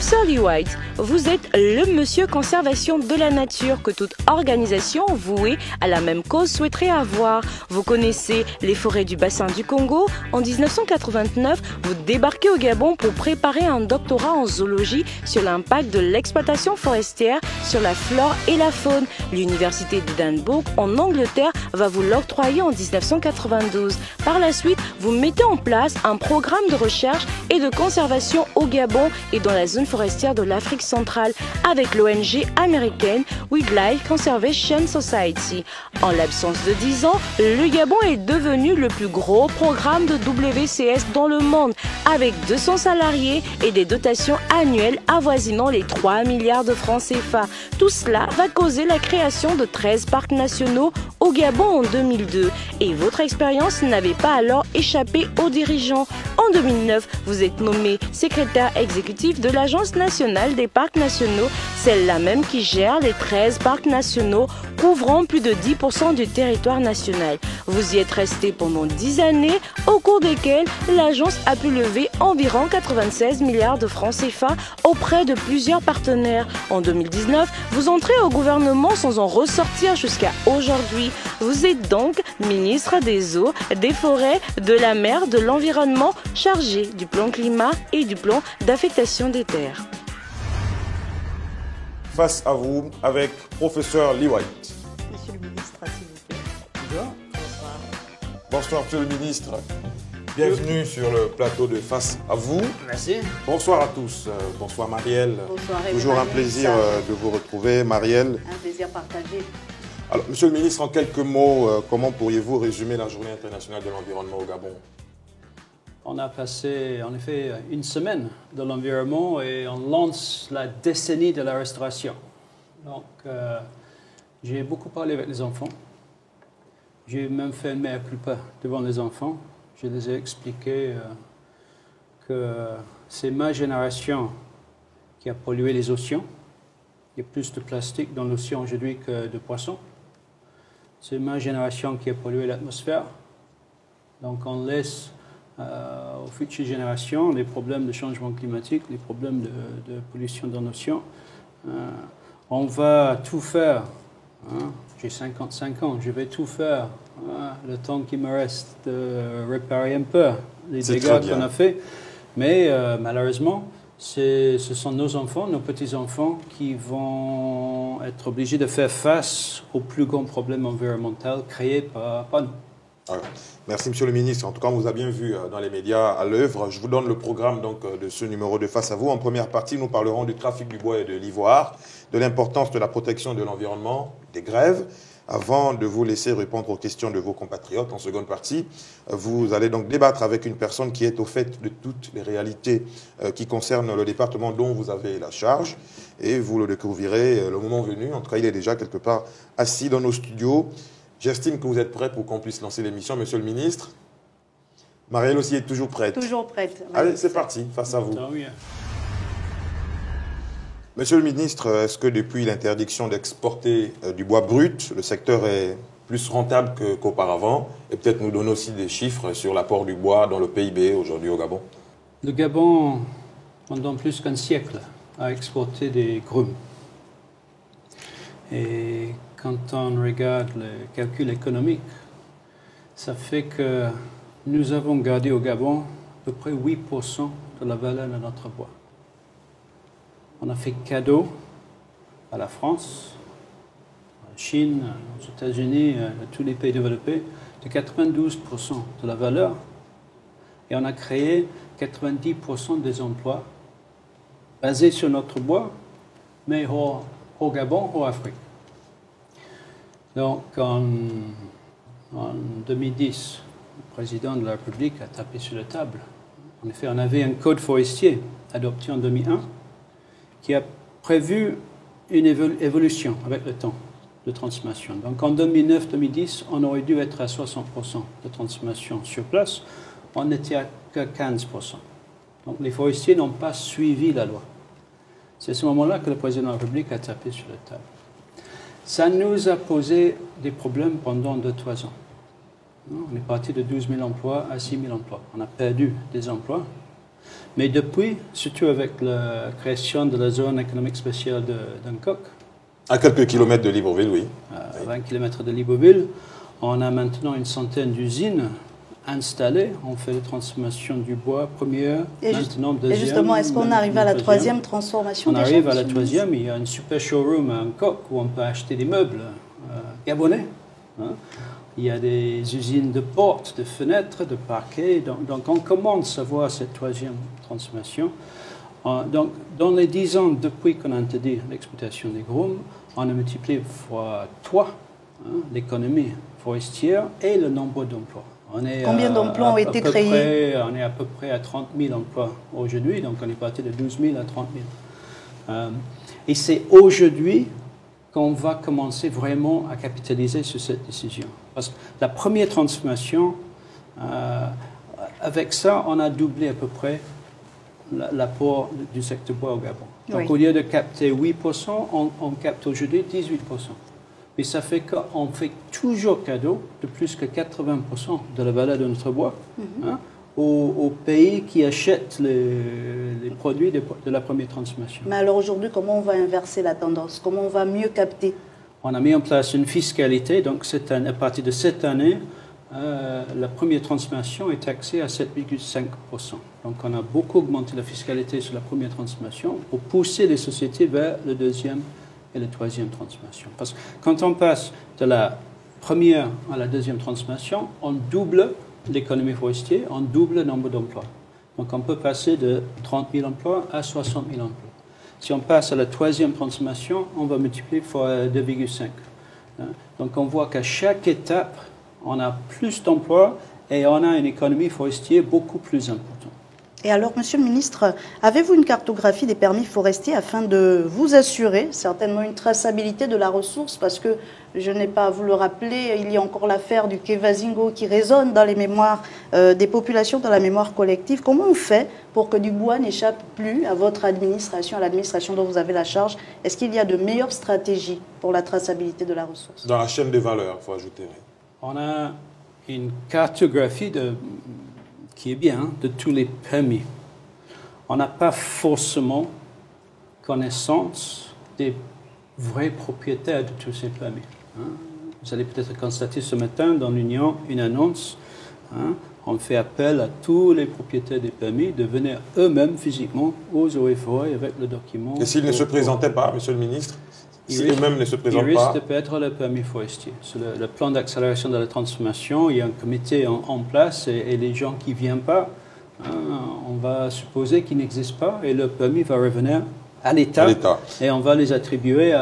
Professeur Lee White, vous êtes le monsieur conservation de la nature que toute organisation vouée à la même cause souhaiterait avoir. Vous connaissez les forêts du bassin du Congo. En 1989, vous débarquez au Gabon pour préparer un doctorat en zoologie sur l'impact de l'exploitation forestière sur la flore et la faune. L'université d'Edinburgh en Angleterre va vous l'octroyer en 1992. Par la suite, vous mettez en place un programme de recherche et de conservation au Gabon et dans la zone forestière de l'Afrique centrale avec l'ONG américaine Wildlife Conservation Society. En l'absence de 10 ans, le Gabon est devenu le plus gros programme de WCS dans le monde avec 200 salariés et des dotations annuelles avoisinant les 3 milliards de francs CFA. Tout cela va causer la création de 13 parcs nationaux au Gabon en 2002. Et votre expérience n'avait pas alors échappé aux dirigeants. En 2009, vous êtes nommé secrétaire exécutif de l'Agence nationale des parcs nationaux, celle-là même qui gère les 13 parcs nationaux couvrant plus de 10% du territoire national. Vous y êtes resté pendant 10 années, au cours desquelles l'agence a pu lever environ 96 milliards de francs CFA auprès de plusieurs partenaires. En 2019, vous entrez au gouvernement sans en ressortir jusqu'à aujourd'hui. Vous êtes donc ministre des Eaux, des Forêts, de la Mer, de l'Environnement, chargé du plan climat et du plan d'affectation des terres. Face à vous avec professeur Lee White. Monsieur le ministre, s'il vous plaît. Bonjour. Bonsoir. Bonsoir, monsieur le ministre. Bienvenue sur le plateau de Face à vous. Merci. Bonsoir à tous. Bonsoir Marielle. Bonsoir. Toujours un plaisir de vous retrouver, Marielle. Un plaisir partagé. Alors, monsieur le ministre, en quelques mots, comment pourriez-vous résumer la Journée internationale de l'environnement au Gabon? On a passé en effet une semaine de l'environnement et on lance la décennie de la restauration. Donc, j'ai beaucoup parlé avec les enfants. J'ai même fait une mea culpa devant les enfants. Je les ai expliqué que c'est ma génération qui a pollué les océans. Il y a plus de plastique dans l'océan aujourd'hui que de poissons. C'est ma génération qui a pollué l'atmosphère. Donc on laisse aux futures générations les problèmes de changement climatique, les problèmes de pollution dans l'océan. On va tout faire. J'ai 55 ans, je vais tout faire. Le temps qui me reste de réparer un peu les dégâts qu'on a fait. Mais malheureusement, ce sont nos enfants, nos petits-enfants qui vont être obligés de faire face aux plus grands problèmes environnementaux créés par nous. Merci, monsieur le ministre. En tout cas, on vous a bien vu dans les médias à l'œuvre. Je vous donne le programme donc, de ce numéro de Face à vous. En première partie, nous parlerons du trafic du bois et de l'ivoire, de l'importance de la protection de l'environnement, des grèves. Avant de vous laisser répondre aux questions de vos compatriotes, en seconde partie, vous allez donc débattre avec une personne qui est au fait de toutes les réalités qui concernent le département dont vous avez la charge. Et vous le découvrirez le moment venu. En tout cas, il est déjà quelque part assis dans nos studios. J'estime que vous êtes prêt pour qu'on puisse lancer l'émission, monsieur le ministre. Marielle aussi est toujours prête. Toujours prête. Allez, c'est parti, face à vous. Ah oui. Monsieur le ministre, est-ce que depuis l'interdiction d'exporter du bois brut, le secteur est plus rentable qu'auparavant? Et peut-être nous donner aussi des chiffres sur l'apport du bois dans le PIB aujourd'hui au Gabon. Le Gabon, pendant plus qu'un siècle, a exporté des grumes. Et quand on regarde les calculs économiques, ça fait que nous avons gardé au Gabon à peu près 8% de la valeur de notre bois. On a fait cadeau à la France, à la Chine, aux États-Unis, à tous les pays développés, de 92% de la valeur. Et on a créé 90% des emplois basés sur notre bois, mais au Gabon, en Afrique. Donc en 2010, le président de la République a tapé sur la table. En effet, on avait un code forestier adopté en 2001 qui a prévu une évolution avec le temps de transformation. Donc en 2009-2010, on aurait dû être à 60% de transformation sur place. On n'était à que 15%. Donc les forestiers n'ont pas suivi la loi. C'est à ce moment-là que le président de la République a tapé sur la table. Ça nous a posé des problèmes pendant 2-3 ans. On est parti de 12 000 emplois à 6 000 emplois. On a perdu des emplois. Mais depuis, surtout avec la création de la zone économique spéciale de Dunkirk, À quelques kilomètres de Libreville, oui. à 20 km de Libreville, on a maintenant une centaine d'usines installées. On fait la transformation du bois, première, maintenant deuxième. Et justement, est-ce qu'on arrive à la troisième troisième transformation? On déjà, arrive à la monsieur le troisième. Il y a une super showroom à Hancock où on peut acheter des meubles gabonais. Hein. Il y a des usines de portes, de fenêtres, de parquets. Donc on commence à voir cette troisième transformation. Donc, dans les 10 ans depuis qu'on a interdit l'exploitation des grumes, on a multiplié fois 3 l'économie forestière et le nombre d'emplois. Combien d'emplois ont été créés? On est à peu près à 30 000 emplois aujourd'hui, donc on est parti de 12 000 à 30 000. Et c'est aujourd'hui qu'on va commencer vraiment à capitaliser sur cette décision. Parce que la première transformation, avec ça, on a doublé à peu près l'apport du secteur bois au Gabon. Donc, Oui. au lieu de capter 8%, on capte aujourd'hui 18%. Mais ça fait qu'on fait toujours cadeau de plus que 80% de la valeur de notre bois hein, aux pays qui achètent les produits de la première transformation. Mais alors aujourd'hui, comment on va inverser la tendance? Comment on va mieux capter? On a mis en place une fiscalité, donc à partir de cette année, la première transformation est taxée à 7,5%. Donc on a beaucoup augmenté la fiscalité sur la première transformation pour pousser les sociétés vers la deuxième et la troisième transformation. Parce que quand on passe de la première à la deuxième transformation, on double l'économie forestière, on double le nombre d'emplois. Donc on peut passer de 30 000 emplois à 60 000 emplois. Si on passe à la troisième transformation, on va multiplier fois 2,5. Donc on voit qu'à chaque étape, on a plus d'emplois et on a une économie forestière beaucoup plus importante. Et alors, Monsieur le Ministre, avez-vous une cartographie des permis forestiers afin de vous assurer certainement une traçabilité de la ressource? Parce que, je n'ai pas à vous le rappeler, il y a encore l'affaire du quai Vazingo qui résonne dans les mémoires des populations, dans la mémoire collective. Comment on fait pour que du bois n'échappe plus à votre administration, à l'administration dont vous avez la charge? Est-ce qu'il y a de meilleures stratégies pour la traçabilité de la ressource? Dans la chaîne de valeur, il faut ajouter. On a une cartographie qui est bien de tous les permis. On n'a pas forcément connaissance des vrais propriétaires de tous ces permis. Hein. Vous allez peut-être constater ce matin dans l'Union une annonce. Hein. On fait appel à tous les propriétaires des permis de venir eux-mêmes physiquement aux eaux et forêts avec le document. Et s'ils ne se présentaient pas, Monsieur le Ministre? Si eux-mêmes ne se présentent il risque pas? de perdre le permis forestier. Sur le plan d'accélération de la transformation, il y a un comité en place et les gens qui ne viennent pas, hein, on va supposer qu'ils n'existent pas et le permis va revenir à l'État et on va les attribuer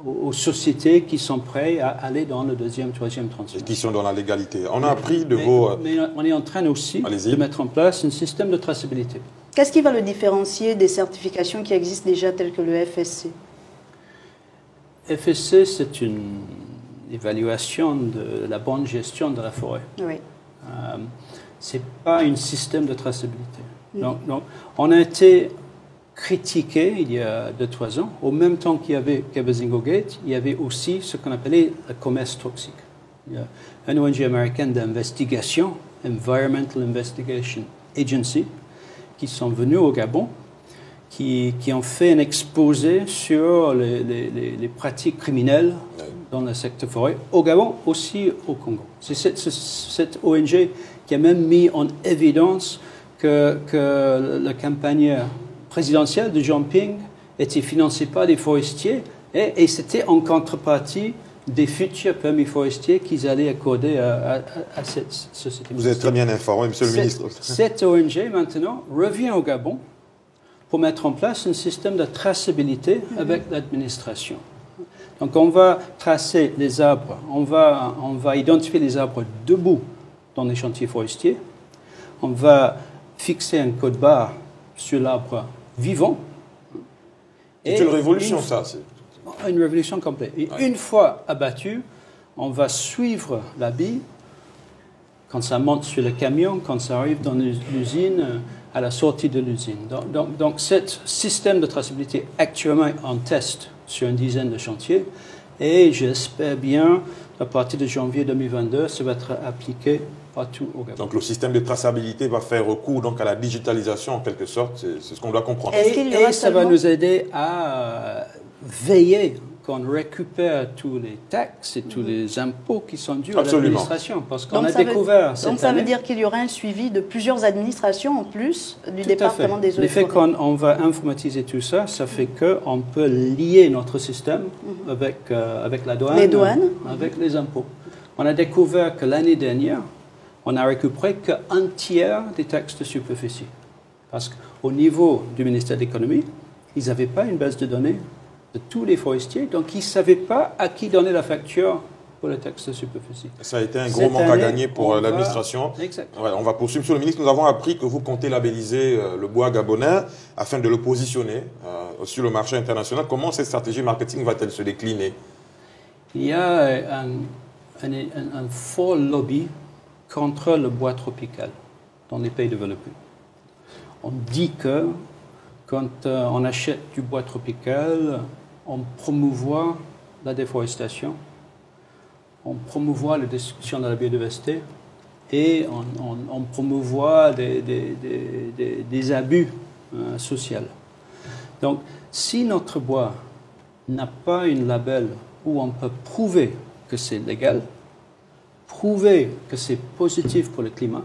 aux sociétés qui sont prêtes à aller dans le deuxième, troisième transformation. Et qui sont dans la légalité. On a appris de vos... Mais on est en train aussi de mettre en place un système de traçabilité. Qu'est-ce qui va le différencier des certifications qui existent déjà telles que le FSC? FSC, c'est une évaluation de la bonne gestion de la forêt. Oui. Ce n'est pas un système de traçabilité. Donc, on a été critiqué il y a 2-3 ans. Au même temps qu'il y avait Kabazingo Gate, il y avait aussi ce qu'on appelait le commerce toxique. Il y a une ONG américaine d'investigation, Environmental Investigation Agency, qui sont venus au Gabon, qui ont fait un exposé sur les pratiques criminelles dans le secteur forêt, au Gabon, aussi au Congo. C'est cette ONG qui a même mis en évidence que la campagne présidentielle de Jinping était financée par les forestiers et c'était en contrepartie des futurs permis forestiers qu'ils allaient accorder à cette société. Vous êtes très bien informé, Monsieur le Ministre. Cette ONG, maintenant, revient au Gabon pour mettre en place un système de traçabilité avec l'administration. Donc, on va tracer les arbres, on va identifier les arbres debout dans les chantiers forestiers, on va fixer un code barre sur l'arbre vivant. C'est une révolution, ça. Une révolution complète. Et une fois abattu, on va suivre la bille quand ça monte sur le camion, quand ça arrive dans l'usine, à la sortie de l'usine. Donc, ce système de traçabilité actuellement en test sur une dizaine de chantiers Et j'espère bien, à partir de janvier 2022, ça va être appliqué partout au Gabon. Donc le système de traçabilité va faire recours donc, à la digitalisation en quelque sorte, c'est ce qu'on doit comprendre. Et ça va nous aider à veiller qu'on récupère tous les taxes et tous les impôts qui sont dus à l'administration. Parce qu'on a découvert cette année... Donc ça veut dire qu'il y aura un suivi de plusieurs administrations en plus du département des eaux et forêts. Le fait qu'on va informatiser tout ça, ça fait qu'on peut lier notre système avec la douane, les douanes, avec les impôts. On a découvert que l'année dernière, on n'a récupéré qu'un tiers des taxes de superficie. Parce qu'au niveau du ministère de l'économie, ils n'avaient pas une base de données de tous les forestiers, donc ils ne savaient pas à qui donner la facture pour les taxes de superficie. Ça a été un gros manque à gagner pour l'administration. Ouais, on va poursuivre. Monsieur le ministre, nous avons appris que vous comptez labelliser le bois gabonais afin de le positionner sur le marché international. Comment cette stratégie marketing va-t-elle se décliner? Il y a un fort lobby contre le bois tropical dans les pays développés. On dit que quand on achète du bois tropical, on promouvoit la déforestation, on promouvoit la destruction de la biodiversité et on promouvoit des abus sociaux. Donc, si notre bois n'a pas une label où on peut prouver que c'est légal, prouver que c'est positif pour le climat,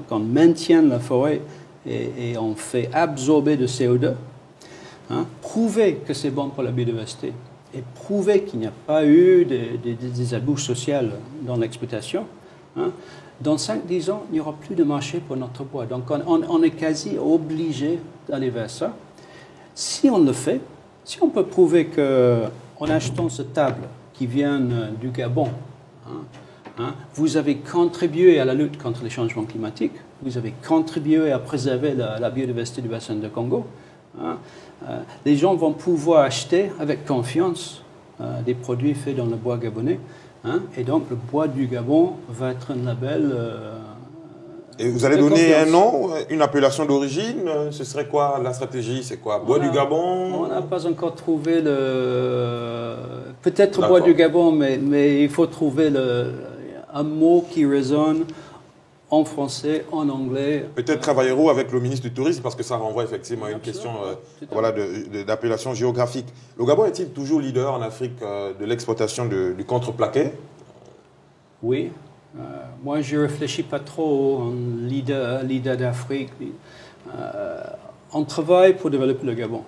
qu'on maintient la forêt et on fait absorber de CO2, prouver que c'est bon pour la biodiversité et prouver qu'il n'y a pas eu des abus sociaux dans l'exploitation, dans 5-10 ans, il n'y aura plus de marché pour notre bois. Donc on est quasi obligé d'aller vers ça. Si on le fait, si on peut prouver qu'en achetant cette table qui vient du Gabon, vous avez contribué à la lutte contre les changements climatiques, vous avez contribué à préserver la biodiversité du bassin de Congo. Les gens vont pouvoir acheter avec confiance des produits faits dans le bois gabonais. Et donc, le bois du Gabon va être un label. Et vous allez donner un nom, une appellation d'origine? Ce serait quoi la stratégie? C'est quoi? Bois du Gabon? On n'a pas encore trouvé peut-être bois du Gabon, mais il faut trouver un mot qui résonne en français, en anglais. Peut-être travaillerez-vous avec le ministre du Tourisme, parce que ça renvoie effectivement à une question d'appellation géographique. Le Gabon est-il toujours leader en Afrique de l'exploitation du contreplaqué? Oui. Moi, je ne réfléchis pas trop en leader d'Afrique. On travaille pour développer le Gabon.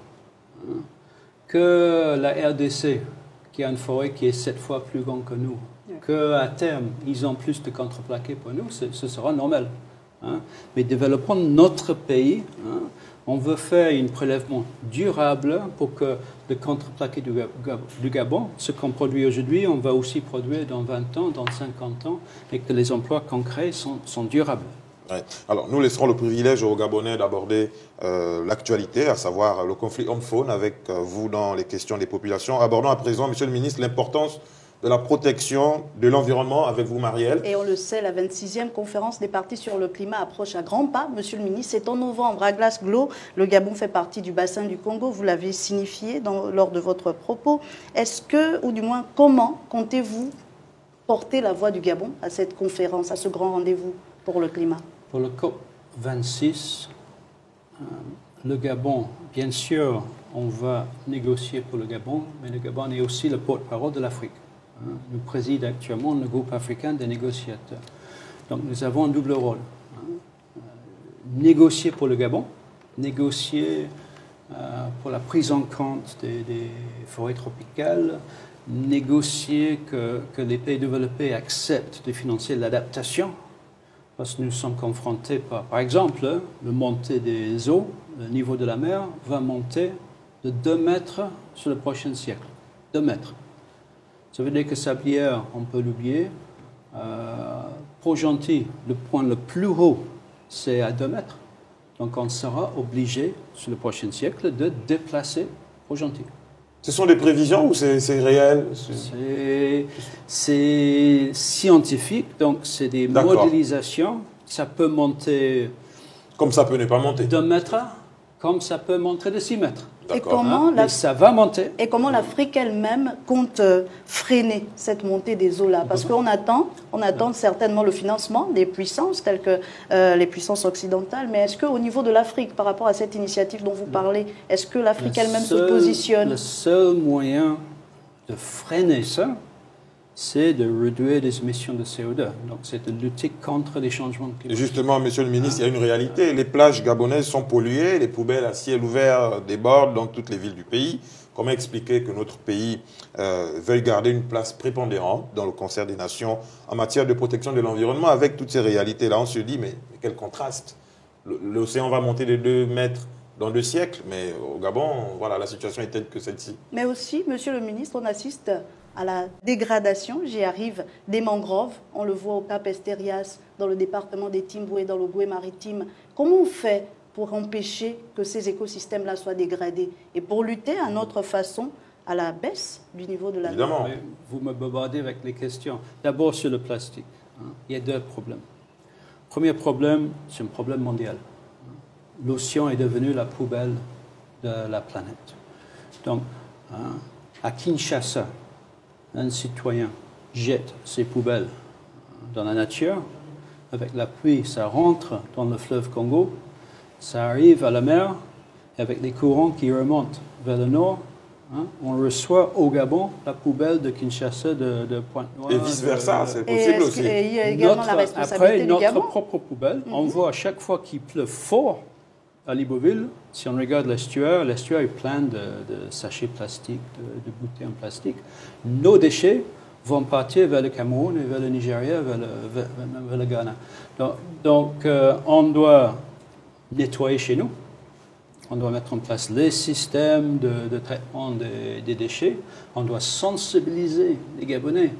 Que la RDC, qui a une forêt qui est 7 fois plus grande que nous, qu'à terme, ils ont plus de contreplaqué pour nous, ce sera normal. Mais développons notre pays. On veut faire un prélèvement durable pour que le contreplaqué du Gabon, ce qu'on produit aujourd'hui, on va aussi produire dans 20 ans, dans 50 ans, et que les emplois concrets sont durables. Ouais. Alors, nous laisserons le privilège aux Gabonais d'aborder l'actualité, à savoir le conflit homme-faune avec vous dans les questions des populations. Abordons à présent, Monsieur le ministre, l'importance de la protection de l'environnement avec vous, Marielle. Et on le sait, la 26e conférence des partis sur le climat approche à grands pas. Monsieur le ministre, c'est en novembre à Glasgow. Le Gabon fait partie du bassin du Congo. Vous l'avez signifié lors de votre propos. Est-ce que, ou du moins, comment comptez-vous porter la voix du Gabon à cette conférence, à ce grand rendez-vous pour le climat? Pour le COP26, le Gabon, bien sûr, on va négocier pour le Gabon, mais le Gabon est aussi le porte-parole de l'Afrique. Nous préside actuellement le groupe africain des négociateurs. Donc nous avons un double rôle. Négocier pour le Gabon, négocier pour la prise en compte des forêts tropicales, négocier que les pays développés acceptent de financer l'adaptation, parce que nous sommes confrontés par exemple, le montée des eaux, le niveau de la mer va monter de 2 mètres sur le prochain siècle. 2 mètres. Ça veut dire que Sablières, on peut l'oublier. Port-Gentil, le point le plus haut, c'est à 2 mètres. Donc on sera obligé, sur le prochain siècle, de déplacer Port-Gentil. Ce sont des prévisions ou c'est réel? C'est scientifique, donc c'est des modélisations. Ça peut monter... Comme ça peut ne pas monter. 2 mètres, comme ça peut monter de 6 mètres. Et comment mais ça va monter. Et comment l'Afrique elle-même compte freiner cette montée des eaux-là? Parce qu'on attend certainement le financement des puissances, telles que les puissances occidentales. Mais est-ce qu'au niveau de l'Afrique, par rapport à cette initiative dont vous parlez, est-ce que l'Afrique elle-même se positionne? Le seul moyen de freiner ça, c'est de réduire les émissions de CO2. Donc, c'est de lutter contre les changements climatiques. Justement, monsieur le ministre, il y a une réalité. Les plages gabonaises sont polluées, les poubelles à ciel ouvert débordent dans toutes les villes du pays. Comment expliquer que notre pays veuille garder une place prépondérante dans le concert des nations en matière de protection de l'environnement avec toutes ces réalités-là? On se dit, mais quel contraste! L'océan va monter de 2 mètres dans 2 siècles, mais au Gabon, voilà, la situation est telle que celle-ci. Mais aussi, monsieur le ministre, on assiste à la dégradation, j'y arrive, des mangroves. On le voit au Cap Esterias, dans le département des Timboué, dans le Goué maritime. Comment on fait pour empêcher que ces écosystèmes-là soient dégradés et pour lutter à notre façon à la baisse du niveau de la mer? Évidemment. Vous me bombardez avec les questions. D'abord sur le plastique. Il y a 2 problèmes. Premier problème, c'est un problème mondial. L'océan est devenu la poubelle de la planète. Donc, à Kinshasa, un citoyen jette ses poubelles dans la nature. Avec la pluie, ça rentre dans le fleuve Congo, ça arrive à la mer, et avec les courants qui remontent vers le nord, on reçoit au Gabon la poubelle de Kinshasa, de Pointe-Noire. Et vice-versa, c'est possible aussi. Et il y a également la responsabilité du Gabon. Après, notre propre poubelle, on voit à chaque fois qu'il pleut fort à Libreville, si on regarde l'estuaire est plein de sachets plastiques, de bouteilles en plastique. Nos déchets vont partir vers le Cameroun et vers le Nigeria, vers le Ghana. Donc on doit nettoyer chez nous. On doit mettre en place les systèmes de traitement des déchets. On doit sensibiliser les Gabonais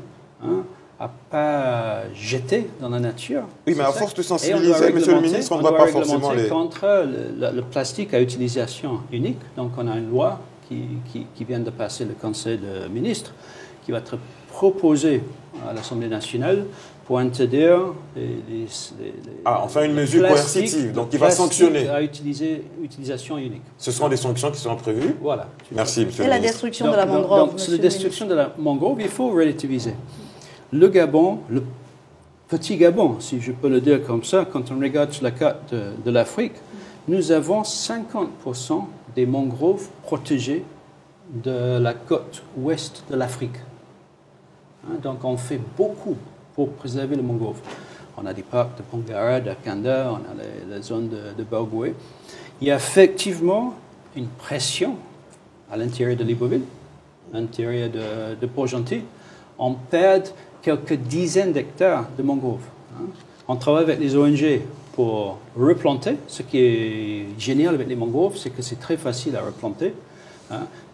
à ne pas jeter dans la nature. Oui, mais à force de sensibiliser, monsieur le ministre, on ne voit pas forcément les... contre le plastique à utilisation unique. Donc, on a une loi qui vient de passer le Conseil des ministres, qui va être proposée à l'Assemblée nationale pour interdire enfin une mesure coercitive, donc qui va sanctionner. À utilisation unique. Ce seront des sanctions qui seront prévues. Voilà. Merci, monsieur le ministre. Et la destruction de la mangrove. Donc, la destruction de la mangrove, il faut relativiser. Le Gabon, le petit Gabon, si je peux le dire comme ça, quand on regarde sur la carte de l'Afrique, nous avons 50% des mangroves protégées de la côte ouest de l'Afrique. Donc on fait beaucoup pour préserver les mangroves. On a des parcs de Pongara, d'Akanda, on a les zones de Baogoué. Il y a effectivement une pression à l'intérieur de Libreville, à l'intérieur de Port-Gentil. On perd quelques dizaines d'hectares de mangroves. On travaille avec les ONG pour replanter. Ce qui est génial avec les mangroves, c'est que c'est très facile à replanter.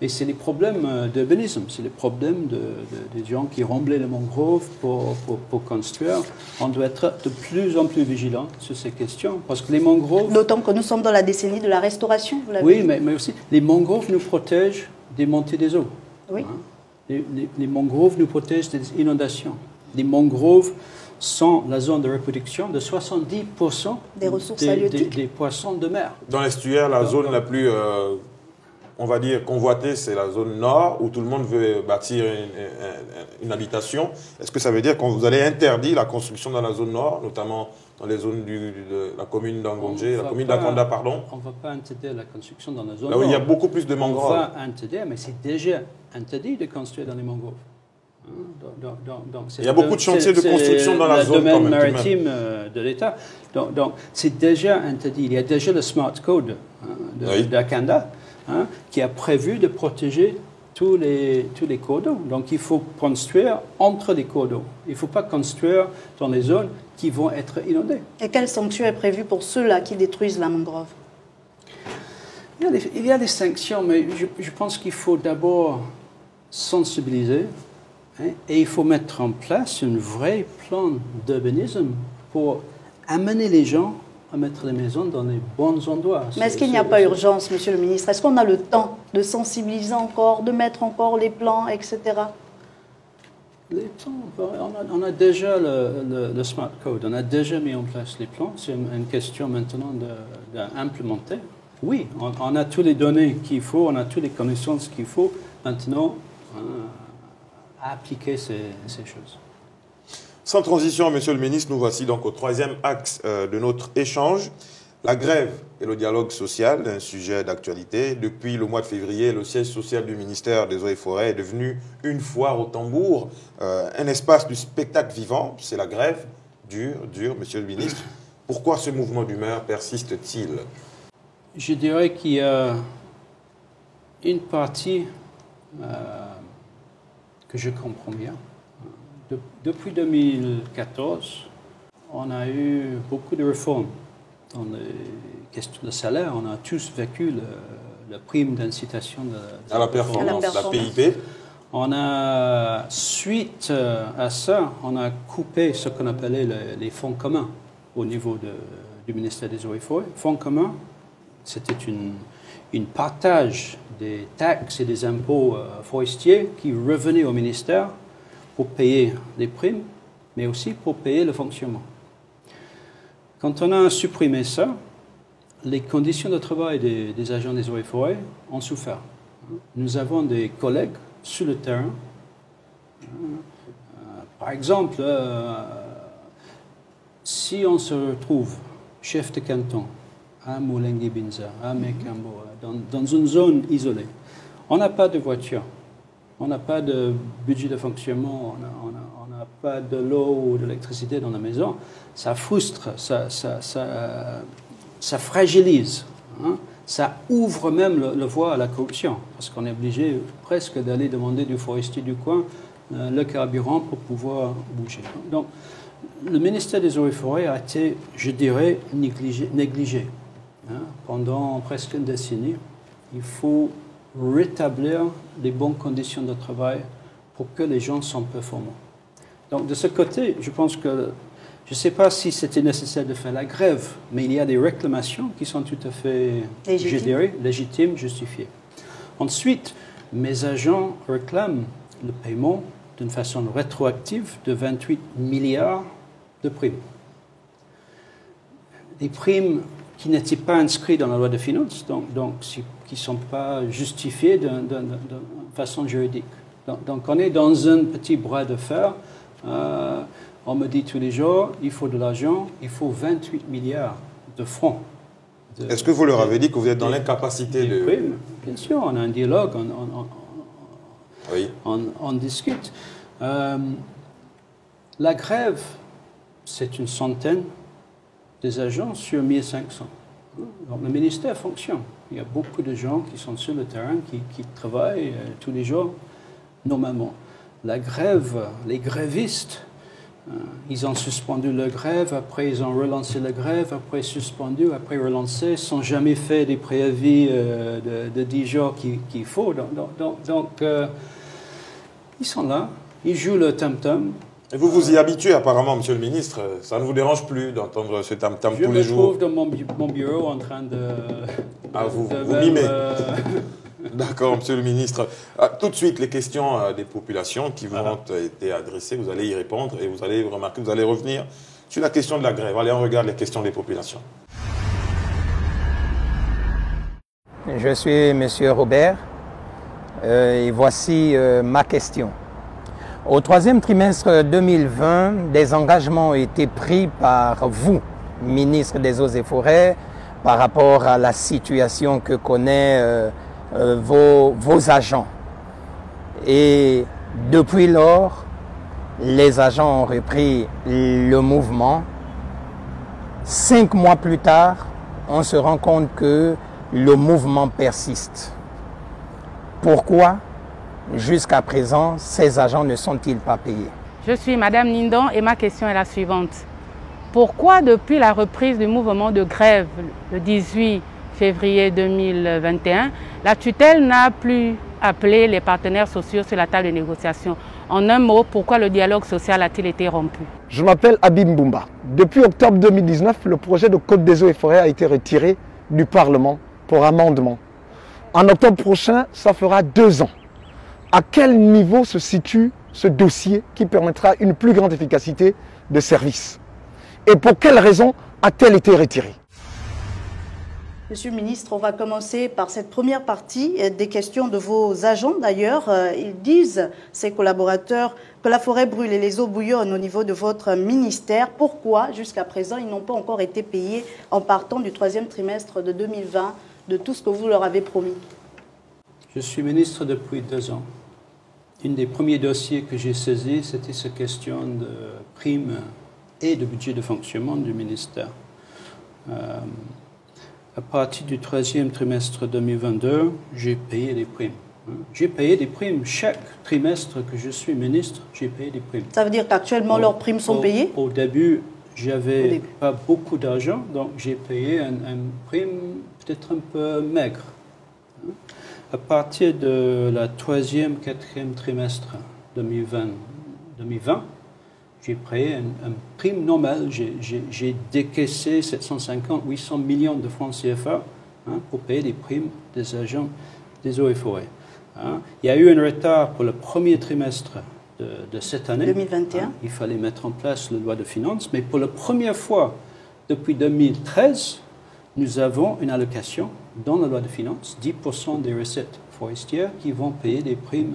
Mais c'est les problèmes d'urbanisme, c'est les problèmes des gens qui remblaient les mangroves pour construire. On doit être de plus en plus vigilant sur ces questions, parce que les mangroves... D'autant que nous sommes dans la décennie de la restauration, vous l'avez dit. Oui, mais aussi, les mangroves nous protègent des montées des eaux. Oui. Les mangroves nous protègent des inondations. Les mangroves sont la zone de reproduction de 70% des ressources halieutiques des poissons de mer. Dans l'estuaire, la zone la plus, on va dire, convoitée, c'est la zone nord, où tout le monde veut bâtir une habitation. Est-ce que ça veut dire que vous allez interdire la construction dans la zone nord, notamment dans les zones de la commune d'Angongé, la commune d'Akanda, pardon? On ne va pas interdire la construction dans la zone là où nord. il y a beaucoup plus de mangroves. On va interdire, mais c'est déjà interdit de construire dans les mangroves. Il y a beaucoup de chantiers de construction dans la zone. C'est le domaine maritime de l'État. Donc, c'est déjà interdit. Il y a déjà le Smart Code d'Akanda qui a prévu de protéger tous les cours d'eau. Donc, il faut construire entre les cours d'eau. Il ne faut pas construire dans les zones qui vont être inondées. Et quelle sanction est prévue pour ceux-là qui détruisent la mangrove? Il y a des sanctions, mais je pense qu'il faut d'abord sensibiliser et il faut mettre en place un vrai plan d'urbanisme pour amener les gens à mettre les maisons dans les bons endroits. Mais est-ce qu'il n'y a pas urgence, monsieur le ministre? Est-ce qu'on a le temps de sensibiliser encore, de mettre encore les plans, etc.? Les plans, on a déjà le Smart Code, on a déjà mis en place les plans. C'est une question maintenant d'implémenter. Oui, on a toutes les données qu'il faut, on a toutes les connaissances qu'il faut maintenant à appliquer ces choses. Sans transition, Monsieur le ministre, nous voici donc au troisième axe de notre échange. La grève et le dialogue social, un sujet d'actualité. Depuis le mois de février, le siège social du ministère des Eaux et Forêts est devenu une foire au tambour, un espace du spectacle vivant. C'est la grève, dur, Monsieur le ministre. Pourquoi ce mouvement d'humeur persiste-t-il? Je dirais qu'il y a une partie que je comprends bien. Depuis 2014, on a eu beaucoup de réformes dans les questions de salaire. On a tous vécu la prime d'incitation à la performance, la PIP. On a, suite à ça, on a coupé ce qu'on appelait les fonds communs au niveau du ministère des Eaux et Forêts. Fonds communs, c'était une partage des taxes et des impôts forestiers qui revenaient au ministère pour payer les primes, mais aussi pour payer le fonctionnement. Quand on a supprimé ça, les conditions de travail des agents des eaux et forêts ont souffert. Nous avons des collègues sur le terrain. Par exemple, si on se retrouve chef de canton à Moulengue-Binza, à Mekambo, dans une zone isolée, on n'a pas de voiture, on n'a pas de budget de fonctionnement, on n'a pas de l'eau ou de l'électricité dans la maison, ça frustre, ça fragilise, hein? Ça ouvre même le voie à la corruption, parce qu'on est obligé presque d'aller demander du forestier du coin le carburant pour pouvoir bouger. Donc, le ministère des Eaux et Forêts a été, je dirais, négligé hein, pendant presque une décennie. Il faut rétablir les bonnes conditions de travail pour que les gens soient performants. Donc, de ce côté, je pense que, je ne sais pas si c'était nécessaire de faire la grève, mais il y a des réclamations qui sont tout à fait, je dirais, légitimes, justifiées. Ensuite, mes agents réclament le paiement d'une façon rétroactive de 28 milliards de primes. Des primes qui n'étaient pas inscrites dans la loi de finances, donc qui ne sont pas justifiées de façon juridique. Donc on est dans un petit bras de fer. On me dit tous les jours, il faut de l'argent, il faut 28 milliards de francs. Est-ce que vous leur avez dit que vous êtes dans l'incapacité de... Oui, bien sûr, on a un dialogue, oui. on discute. La grève, c'est une centaine des agents sur 1500. Donc le ministère fonctionne. Il y a beaucoup de gens qui sont sur le terrain, qui travaillent tous les jours, normalement. La grève, les grévistes, ils ont suspendu la grève, après ils ont relancé la grève, après suspendu, après relancé, sans jamais fait des préavis de 10 jours qu'il faut. Donc ils sont là, ils jouent le tam-tam. Et vous vous y habituez apparemment, Monsieur le Ministre. Ça ne vous dérange plus d'entendre ce tam-tam tous les jours? Je me trouve dans mon bureau en train de... vous mimez. D'accord, Monsieur le Ministre. Tout de suite, les questions des populations qui vous ont été adressées, vous allez y répondre et vous allez remarquer, vous allez revenir sur la question de la grève. Allez, on regarde les questions des populations. Je suis Monsieur Robert et voici ma question. Au troisième trimestre 2020, des engagements ont été pris par vous, ministre des Eaux et Forêts, par rapport à la situation que connaît vos agents. Et depuis lors, les agents ont repris le mouvement. 5 mois plus tard, on se rend compte que le mouvement persiste. Pourquoi, jusqu'à présent, ces agents ne sont-ils pas payés? Je suis Madame Nindon et ma question est la suivante. Pourquoi, depuis la reprise du mouvement de grève le 18 février 2021, la tutelle n'a plus appelé les partenaires sociaux sur la table de négociation? En un mot, pourquoi le dialogue social a-t-il été rompu? Je m'appelle Abim Boumba. Depuis octobre 2019, le projet de Code des eaux et forêts a été retiré du Parlement pour amendement. En octobre prochain, ça fera 2 ans. À quel niveau se situe ce dossier qui permettra une plus grande efficacité de service? Et pour quelles raisons a-t-elle été retirée? Monsieur le ministre, on va commencer par cette première partie des questions de vos agents. D'ailleurs, ils disent, ces collaborateurs, que la forêt brûle et les eaux bouillonnent au niveau de votre ministère. Pourquoi, jusqu'à présent, ils n'ont pas encore été payés en partant du 3e trimestre de 2020 de tout ce que vous leur avez promis? Je suis ministre depuis 2 ans. Un des premiers dossiers que j'ai saisi, c'était cette question de primes et de budget de fonctionnement du ministère. À partir du 3e trimestre 2022, j'ai payé des primes. J'ai payé des primes. Chaque trimestre que je suis ministre, j'ai payé des primes. Ça veut dire qu'actuellement, leurs primes sont payées? Au début, j'avais pas beaucoup d'argent, donc j'ai payé une prime peut-être un peu maigre. À partir de la 3e, 4e trimestre 2020, j'ai payé une prime normale. J'ai décaissé 750, 800 millions de francs CFA pour payer les primes des agents des eaux et forêts. Il y a eu un retard pour le premier trimestre de cette année. 2021. Il fallait mettre en place la loi de finances, mais pour la première fois depuis 2013, nous avons une allocation dans la loi de finances, 10% des recettes forestières qui vont payer des primes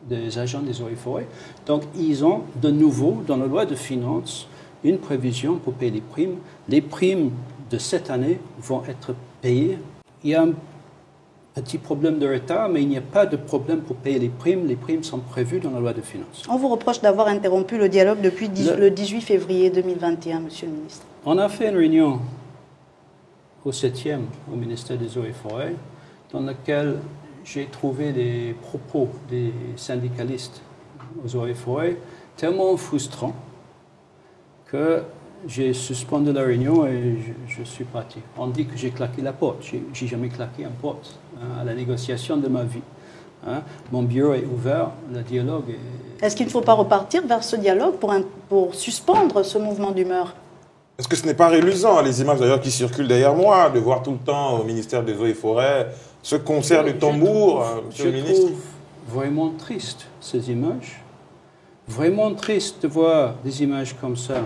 des agents des eaux et forêts. Donc, ils ont de nouveau, dans la loi de finances, une prévision pour payer les primes. Les primes de cette année vont être payées. Il y a un petit problème de retard, mais il n'y a pas de problème pour payer les primes. Les primes sont prévues dans la loi de finances. On vous reproche d'avoir interrompu le dialogue depuis le 18 février 2021, Monsieur le ministre. On a fait une réunion au 7e, au ministère des Eaux et Forêts, dans laquelle j'ai trouvé des propos des syndicalistes aux Eaux et Forêts tellement frustrants que j'ai suspendu la réunion et je suis parti. On dit que j'ai claqué la porte. J'ai jamais claqué une porte à la négociation de ma vie. Mon bureau est ouvert, le dialogue est... Est-ce qu'il ne faut pas repartir vers ce dialogue pour suspendre ce mouvement d'humeur? Est-ce que ce n'est pas réluisant, les images d'ailleurs qui circulent derrière moi, de voir tout le temps au ministère des Eaux et Forêts ce concert de tambour, Monsieur le ministre? Je trouve vraiment triste ces images. Vraiment triste de voir des images comme ça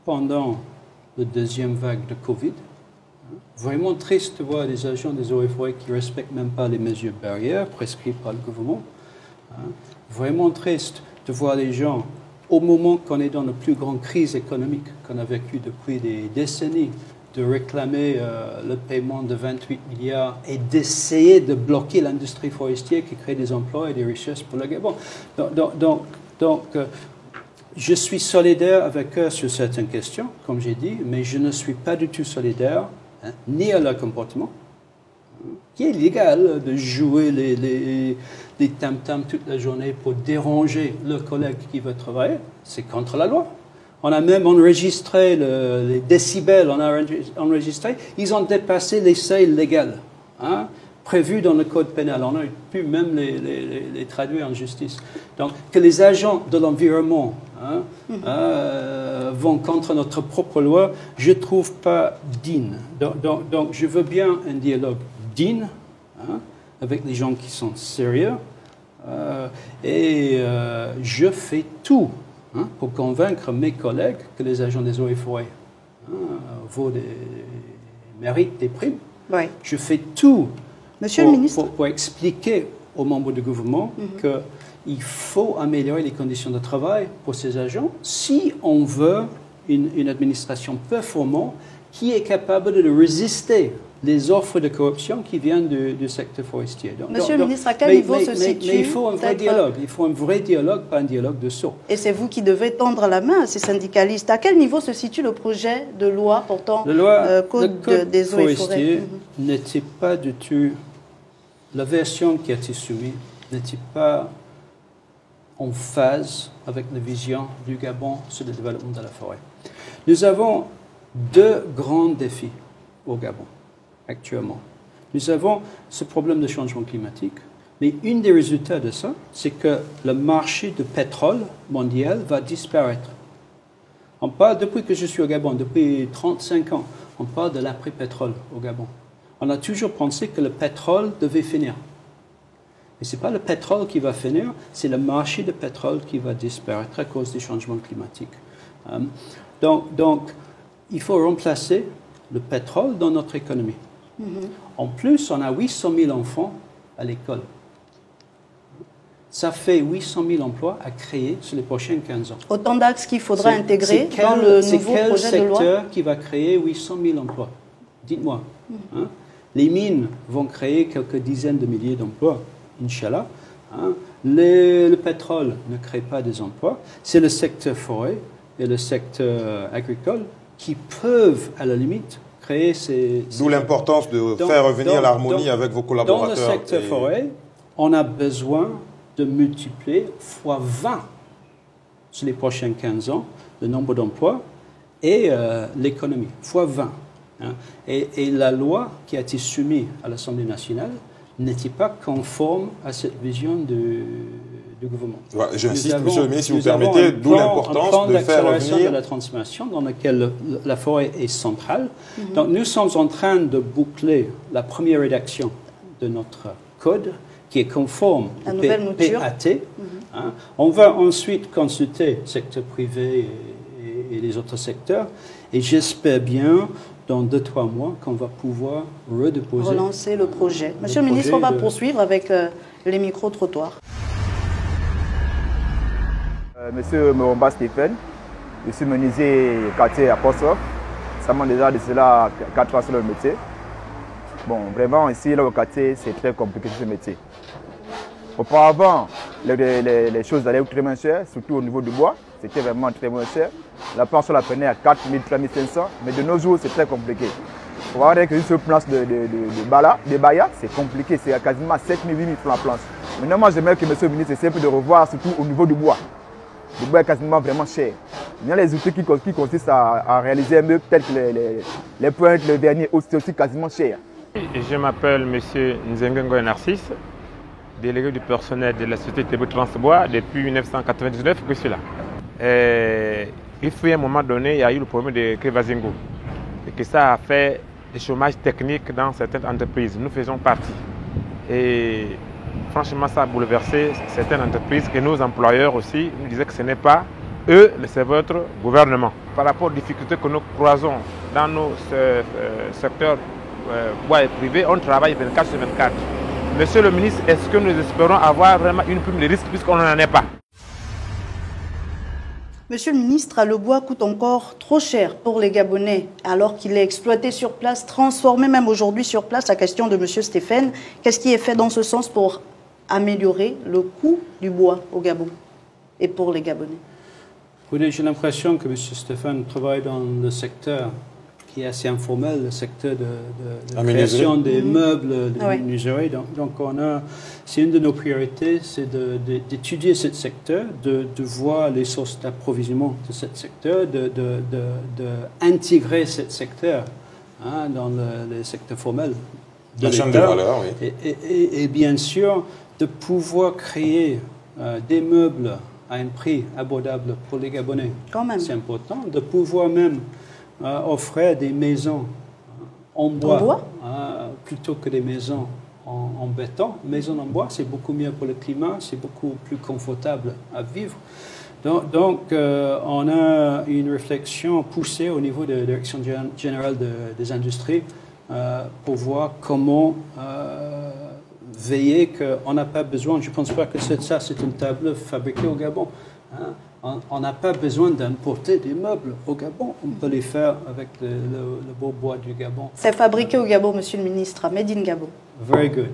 pendant la 2e vague de Covid. Vraiment triste de voir des agents des eaux et forêts qui ne respectent même pas les mesures barrières prescrites par le gouvernement. Vraiment triste de voir les gens, au moment qu'on est dans la plus grande crise économique qu'on a vécue depuis des décennies, de réclamer le paiement de 28 milliards et d'essayer de bloquer l'industrie forestière qui crée des emplois et des richesses pour le Gabon. Donc, je suis solidaire avec eux sur certaines questions, comme j'ai dit, mais je ne suis pas du tout solidaire ni à leur comportement, qui est illégal de jouer les tam-tams toute la journée pour déranger le collègue qui veut travailler. C'est contre la loi. On a même enregistré les décibels, on a enregistré, ils ont dépassé les seuils légaux, prévus dans le code pénal. On a pu même les traduire en justice. Donc, que les agents de l'environnement vont contre notre propre loi, je ne trouve pas digne. Donc, je veux bien un dialogue digne, avec des gens qui sont sérieux, et je fais tout pour convaincre mes collègues que les agents des eaux et forêts méritent des primes. Oui. Je fais tout Monsieur le ministre. Pour expliquer aux membres du gouvernement qu'il faut améliorer les conditions de travail pour ces agents si on veut une administration performante qui est capable de résister les offres de corruption qui viennent du secteur forestier. Monsieur le ministre, à quel niveau se situe... Mais il faut un vrai dialogue. Il faut un vrai dialogue, pas un dialogue de sourds. Et c'est vous qui devez tendre la main à ces syndicalistes. À quel niveau se situe le projet de loi portant code des eaux et forêts? N'était pas du tout... La version qui a été soumise n'était pas en phase avec la vision du Gabon sur le développement de la forêt. Nous avons 2 grands défis au Gabon actuellement. Nous avons ce problème de changement climatique, mais un des résultats de ça, c'est que le marché de pétrole mondial va disparaître. On parle, depuis que je suis au Gabon, depuis 35 ans, on parle de l'après-pétrole au Gabon. On a toujours pensé que le pétrole devait finir. Mais ce n'est pas le pétrole qui va finir, c'est le marché de pétrole qui va disparaître à cause des changements climatiques. Donc, il faut remplacer le pétrole dans notre économie. En plus, on a 800 000 enfants à l'école. Ça fait 800 000 emplois à créer sur les prochains 15 ans. Autant d'axes qu'il faudra intégrer dans le nouveau projet de loi. C'est quel secteur qui va créer 800 000 emplois? Dites-moi. Hein? Les mines vont créer quelques dizaines de milliers d'emplois, Inch'Allah. Hein? Le pétrole ne crée pas des emplois. C'est le secteur forêt et le secteur agricole qui peuvent, à la limite, créer ces... D'où l'importance de faire revenir l'harmonie avec vos collaborateurs. Dans le secteur forêt, on a besoin de multiplier fois 20 sur les prochains 15 ans le nombre d'emplois et l'économie, fois 20. Hein. Et la loi qui a été soumise à l'Assemblée nationale n'était pas conforme à cette vision du gouvernement. Ouais, j'insiste, monsieur le ministre, si vous permettez, d'où l'importance de faire revenir... de la transformation dans lequel la forêt est centrale. Donc nous sommes en train de boucler la première rédaction de notre code qui est conforme au PAT. Hein. On va ensuite consulter le secteur privé et les autres secteurs. Et j'espère bien, dans 2-3 mois, qu'on va pouvoir relancer le projet. Monsieur le ministre, on va poursuivre avec les micro-trottoirs. Monsieur Moromba Stéphane, je suis menuisier quartier à Port-Soif. Ça m'a déjà de cela 4 ans sur le métier. Bon, vraiment, ici, là, au quartier, c'est très compliqué ce métier. Auparavant, les choses allaient très moins cher, surtout au niveau du bois. C'était vraiment très moins cher. La planche, on la prenait à 4 000, 3 500, mais de nos jours, c'est très compliqué. Pour avoir une seule planche de Baya, c'est compliqué, c'est quasiment 7 000, 8 000 francs la planche. Maintenant, moi, j'aimerais que M. le ministre essaie de revoir, surtout au niveau du bois. Le bois est quasiment vraiment cher. Il y a les outils qui consistent à réaliser un meuble, tels que les pointes, le vernis, c'est aussi quasiment cher. Je m'appelle M. Nzengengo Narcisse, délégué du personnel de la société Tébou Transbois depuis 1999 que je suis là. Il fut à un moment donné, il y a eu le problème de Kevazingo. Et que ça a fait des chômages techniques dans certaines entreprises. Nous faisons partie. Et franchement, ça a bouleversé certaines entreprises et nos employeurs aussi nous disaient que ce n'est pas eux, c'est votre gouvernement. Par rapport aux difficultés que nous croisons dans nos secteurs bois et privés, on travaille 24 sur 24. Monsieur le ministre, est-ce que nous espérons avoir vraiment une prime de risque puisqu'on n'en est pas? Monsieur le ministre, le bois coûte encore trop cher pour les Gabonais, alors qu'il est exploité sur place, transformé même aujourd'hui sur place. La question de monsieur Stéphane, qu'est-ce qui est fait dans ce sens pour améliorer le coût du bois au Gabon et pour les Gabonais? Oui, j'ai l'impression que monsieur Stéphane travaille dans le secteur qui est assez informel, le secteur de création des meubles de menuiserie. Donc c'est une de nos priorités, c'est d'étudier ce secteur, de voir les sources d'approvisionnement de ce secteur, d'intégrer ce secteur dans le secteur formel de l'État. Et bien sûr, de pouvoir créer des meubles à un prix abordable pour les Gabonais. C'est important de pouvoir même offrir des maisons en bois, plutôt que des maisons en béton. Maisons en bois, c'est beaucoup mieux pour le climat, c'est beaucoup plus confortable à vivre. Donc on a une réflexion poussée au niveau de la Direction générale des industries pour voir comment veiller qu'on n'a pas besoin, je ne pense pas que ça c'est une table fabriquée au Gabon. On n'a pas besoin d'importer des meubles au Gabon. On peut les faire avec le beau bois du Gabon. C'est fabriqué au Gabon, monsieur le ministre, made in Gabon. Very good.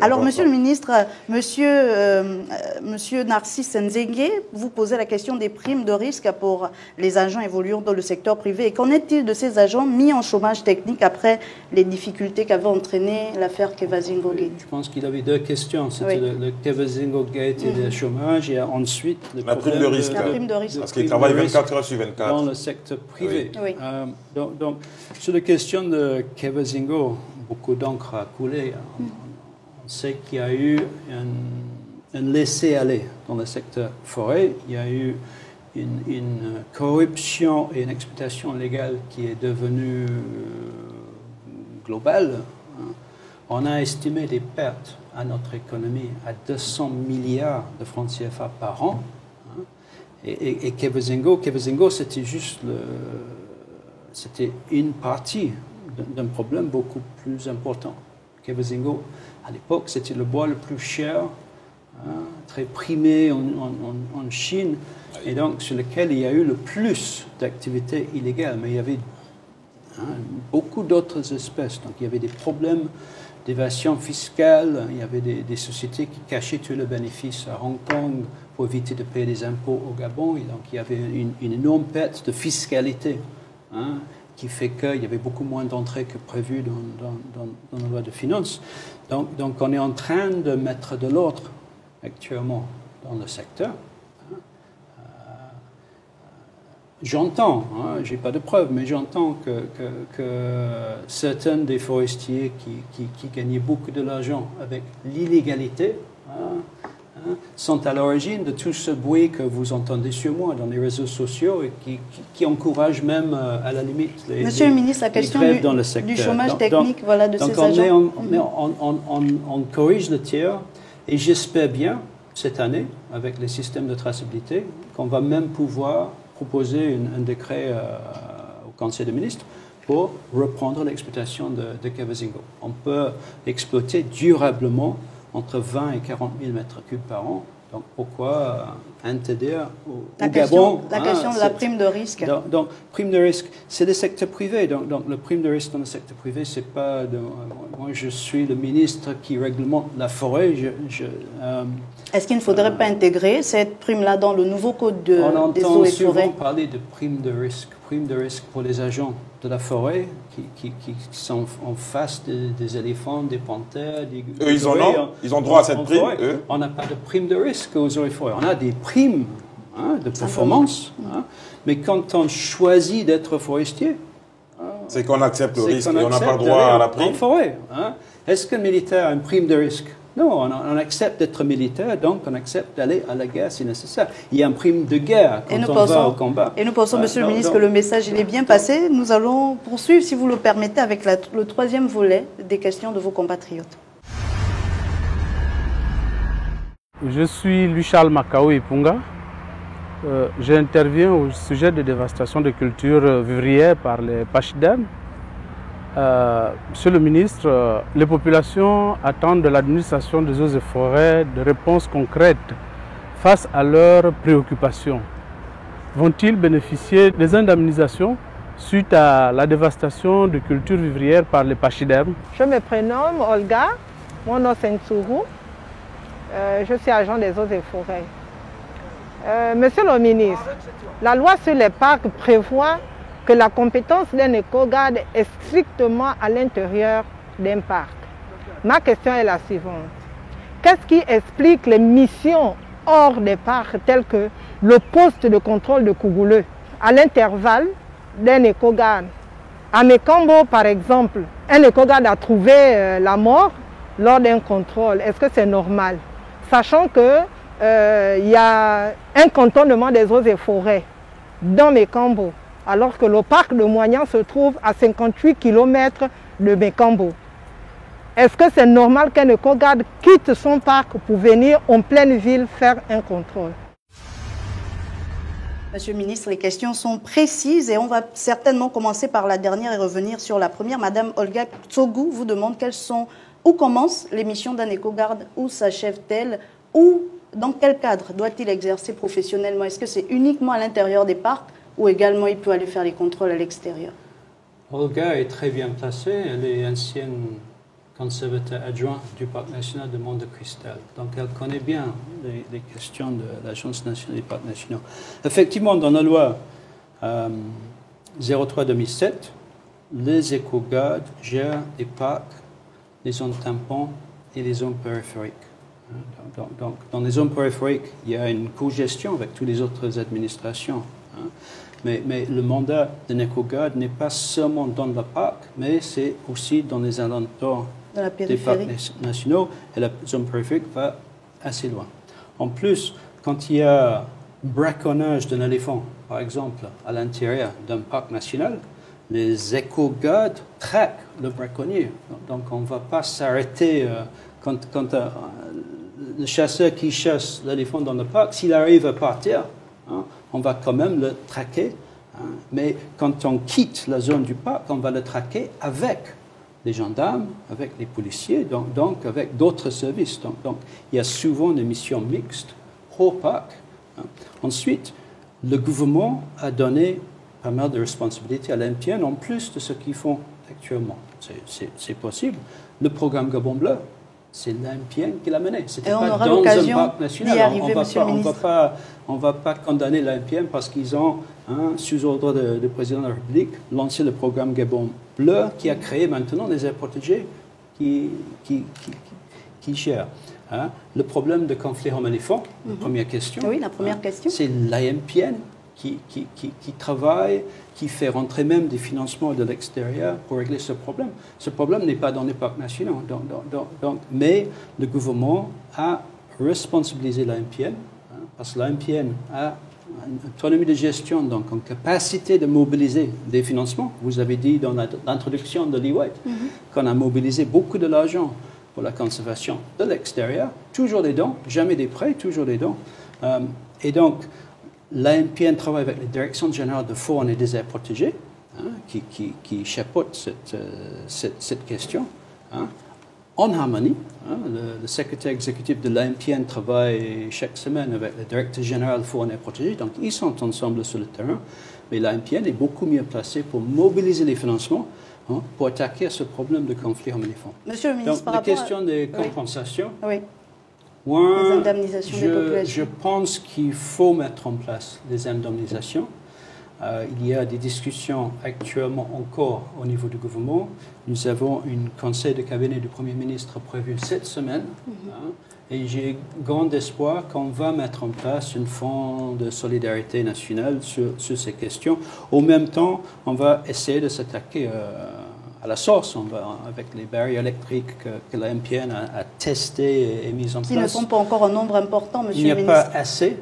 Alors, monsieur le ministre, monsieur Narcisse Nzengue, vous posez la question des primes de risque pour les agents évoluant dans le secteur privé. Et qu'en est-il de ces agents mis en chômage technique après les difficultés qu'avait entraîné l'affaire Kevazingo Gate? Je pense qu'il avait deux questions. C'était le Kevazingo Gate et le chômage, et ensuite la prime de risque. Parce qu'il travaille 24 heures sur 24. Dans le secteur privé. Oui. Donc, sur la question de Kevazingo, beaucoup d'encre a coulé. On sait qu'il y a eu un laisser-aller dans le secteur forêt. Il y a eu une corruption et une exploitation légale qui est devenue globale. On a estimé des pertes à notre économie à 200 milliards de francs CFA par an. Et Kevazingo, c'était juste c'était une partie d'un problème beaucoup plus important. Kevezingo, à l'époque, c'était le bois le plus cher, très primé en Chine, et donc sur lequel il y a eu le plus d'activités illégales. Mais il y avait beaucoup d'autres espèces. Donc il y avait des problèmes d'évasion fiscale, il y avait des sociétés qui cachaient tous les bénéfices à Hong Kong pour éviter de payer des impôts au Gabon. Et donc il y avait une énorme perte de fiscalité, qui fait qu'il y avait beaucoup moins d'entrées que prévu dans la loi de finances. Donc on est en train de mettre de l'ordre actuellement dans le secteur. J'entends, je n'ai pas de preuves, mais j'entends que certains des forestiers qui gagnaient beaucoup de l'argent avec l'illégalité sont à l'origine de tout ce bruit que vous entendez sur moi dans les réseaux sociaux et qui encouragent même à la limite les Monsieur le ministre, la question dans le secteur. Du chômage technique de ces agents. On corrige le tir et j'espère bien cette année, avec les systèmes de traçabilité, qu'on va même pouvoir proposer un décret au Conseil des ministres pour reprendre l'exploitation de Kevezingo. On peut exploiter durablement entre 20 et 40 000 mètres cubes par an. Donc pourquoi interdire au Gabon La question de la prime de risque. Donc prime de risque, c'est le secteur privé. Donc le prime de risque dans le secteur privé, c'est pas... moi, je suis le ministre qui réglemente la forêt. Est-ce qu'il ne faudrait pas intégrer cette prime-là dans le nouveau code des eaux et forêts? On entend souvent parler de prime de risque pour les agents de la forêt qui sont en face des éléphants, des panthères, des eux, ils ont droit à cette prime, eux. On n'a pas de prime de risque aux eaux et forêts. On a des primes de performance, mais quand on choisit d'être forestier, c'est qu'on accepte le risque et on n'a pas droit à la prime. En forêt, est-ce qu'un militaire a une prime de risque? Non, on accepte d'être militaire, donc on accepte d'aller à la guerre si nécessaire. Il y a une prime de guerre quand on va au combat. Et nous pensons, Monsieur le ministre, que le message il est bien passé. Nous allons poursuivre, si vous le permettez, avec le troisième volet des questions de vos compatriotes. Je suis Louis-Charles Macao Ipunga. J'interviens au sujet de dévastation de cultures vivrières par les pachydermes. Monsieur le ministre, les populations attendent de l'administration des eaux et forêts de réponses concrètes face à leurs préoccupations. Vont-ils bénéficier des indemnisations suite à la dévastation de cultures vivrières par les pachydermes? Je me prénomme Olga, mon nom c'est Ntsuru. Je suis agent des eaux et forêts. Monsieur le ministre, la loi sur les parcs prévoit que la compétence d'un éco-garde est strictement à l'intérieur d'un parc. Ma question est la suivante. Qu'est-ce qui explique les missions hors des parcs telles que le poste de contrôle de Kougouleu à l'intervalle d'un éco-garde? À Mekambo, par exemple, un éco-garde a trouvé la mort lors d'un contrôle. Est-ce que c'est normal? Sachant qu'il y a un cantonnement des eaux et forêts dans Mekambo, alors que le parc de Moignan se trouve à 58 km de Mekambo. Est-ce que c'est normal qu'un éco-garde quitte son parc pour venir en pleine ville faire un contrôle? Monsieur le ministre, les questions sont précises et on va certainement commencer par la dernière et revenir sur la première. Madame Olga Tsogou vous demande où commence les missions d'un éco-garde, où s'achève-t-elle, ou dans quel cadre doit-il exercer professionnellement? Est-ce que c'est uniquement à l'intérieur des parcs ou également il peut aller faire les contrôles à l'extérieur? Olga est très bien placée. Elle est ancienne conservateur adjoint du Parc national de Mont de Cristal. Donc elle connaît bien les questions de l'Agence nationale des parcs nationaux. Effectivement, dans la loi 03-2007, les éco-gardes gèrent les parcs, les zones tampons et les zones périphériques. Donc, dans les zones périphériques, il y a une co-gestion avec toutes les autres administrations. Mais le mandat d'un éco-garde n'est pas seulement dans le parc, mais c'est aussi dans les alentours des parcs nationaux. Et la zone périphérique va assez loin. En plus, quand il y a braconnage d'un éléphant, par exemple, à l'intérieur d'un parc national, les éco-gardes traquent le braconnier. Donc on ne va pas s'arrêter quand le chasseur qui chasse l'éléphant dans le parc, s'il arrive à partir, on va quand même le traquer hein. Mais quand on quitte la zone du parc, on va le traquer avec les gendarmes, avec les policiers, donc avec d'autres services. Donc, il y a souvent des missions mixtes au parc. Hein. Ensuite, le gouvernement a donné pas mal de responsabilités à l'AMPN en plus de ce qu'ils font actuellement. C'est possible. Le programme Gabon Bleu, c'est l'AMPN qui l'a mené. C'était pas dans un parc national. On ne va pas condamner l'AMPN parce qu'ils ont, sous ordre du président de la République, lancé le programme Gabon Bleu qui a créé maintenant des aires protégées qui gèrent. Hein. Le problème de conflit homme-éléphant, la première question. Oui, la première question. C'est l'AMPN qui travaille, qui fait rentrer même des financements de l'extérieur pour régler ce problème. Ce problème n'est pas dans les parcs nationaux. Mais le gouvernement a responsabilisé l'AMPN, parce que l'AMPN a une autonomie de gestion, donc une capacité de mobiliser des financements. Vous avez dit dans l'introduction de l'IWET qu'on a mobilisé beaucoup de l'argent pour la conservation de l'extérieur, toujours des dons, jamais des prêts, toujours des dons. Et donc, l'AMPN travaille avec la Direction générale de faune et des aires protégées, qui chapeaute cette question, en harmonie. Le secrétaire exécutif de l'AMPN travaille chaque semaine avec le directeur général de faune et protégées, donc ils sont ensemble sur le terrain, mais l'AMPN est beaucoup mieux placé pour mobiliser les financements pour attaquer ce problème de conflit homme-éléphant. Monsieur le ministre, donc, la question des compensations. Oui. Moi, les indemnisations des populations. Je pense qu'il faut mettre en place des indemnisations. Il y a des discussions actuellement encore au niveau du gouvernement. Nous avons un conseil de cabinet du Premier ministre prévu cette semaine. Et j'ai grand espoir qu'on va mettre en place un fonds de solidarité nationale sur ces questions. Au même temps, on va essayer de s'attaquer à la source, avec les barrières électriques que l'AMPN a testées et mises en place. Qui ne sont pas encore en nombre important, monsieur le ministre. Il n'y a pas assez,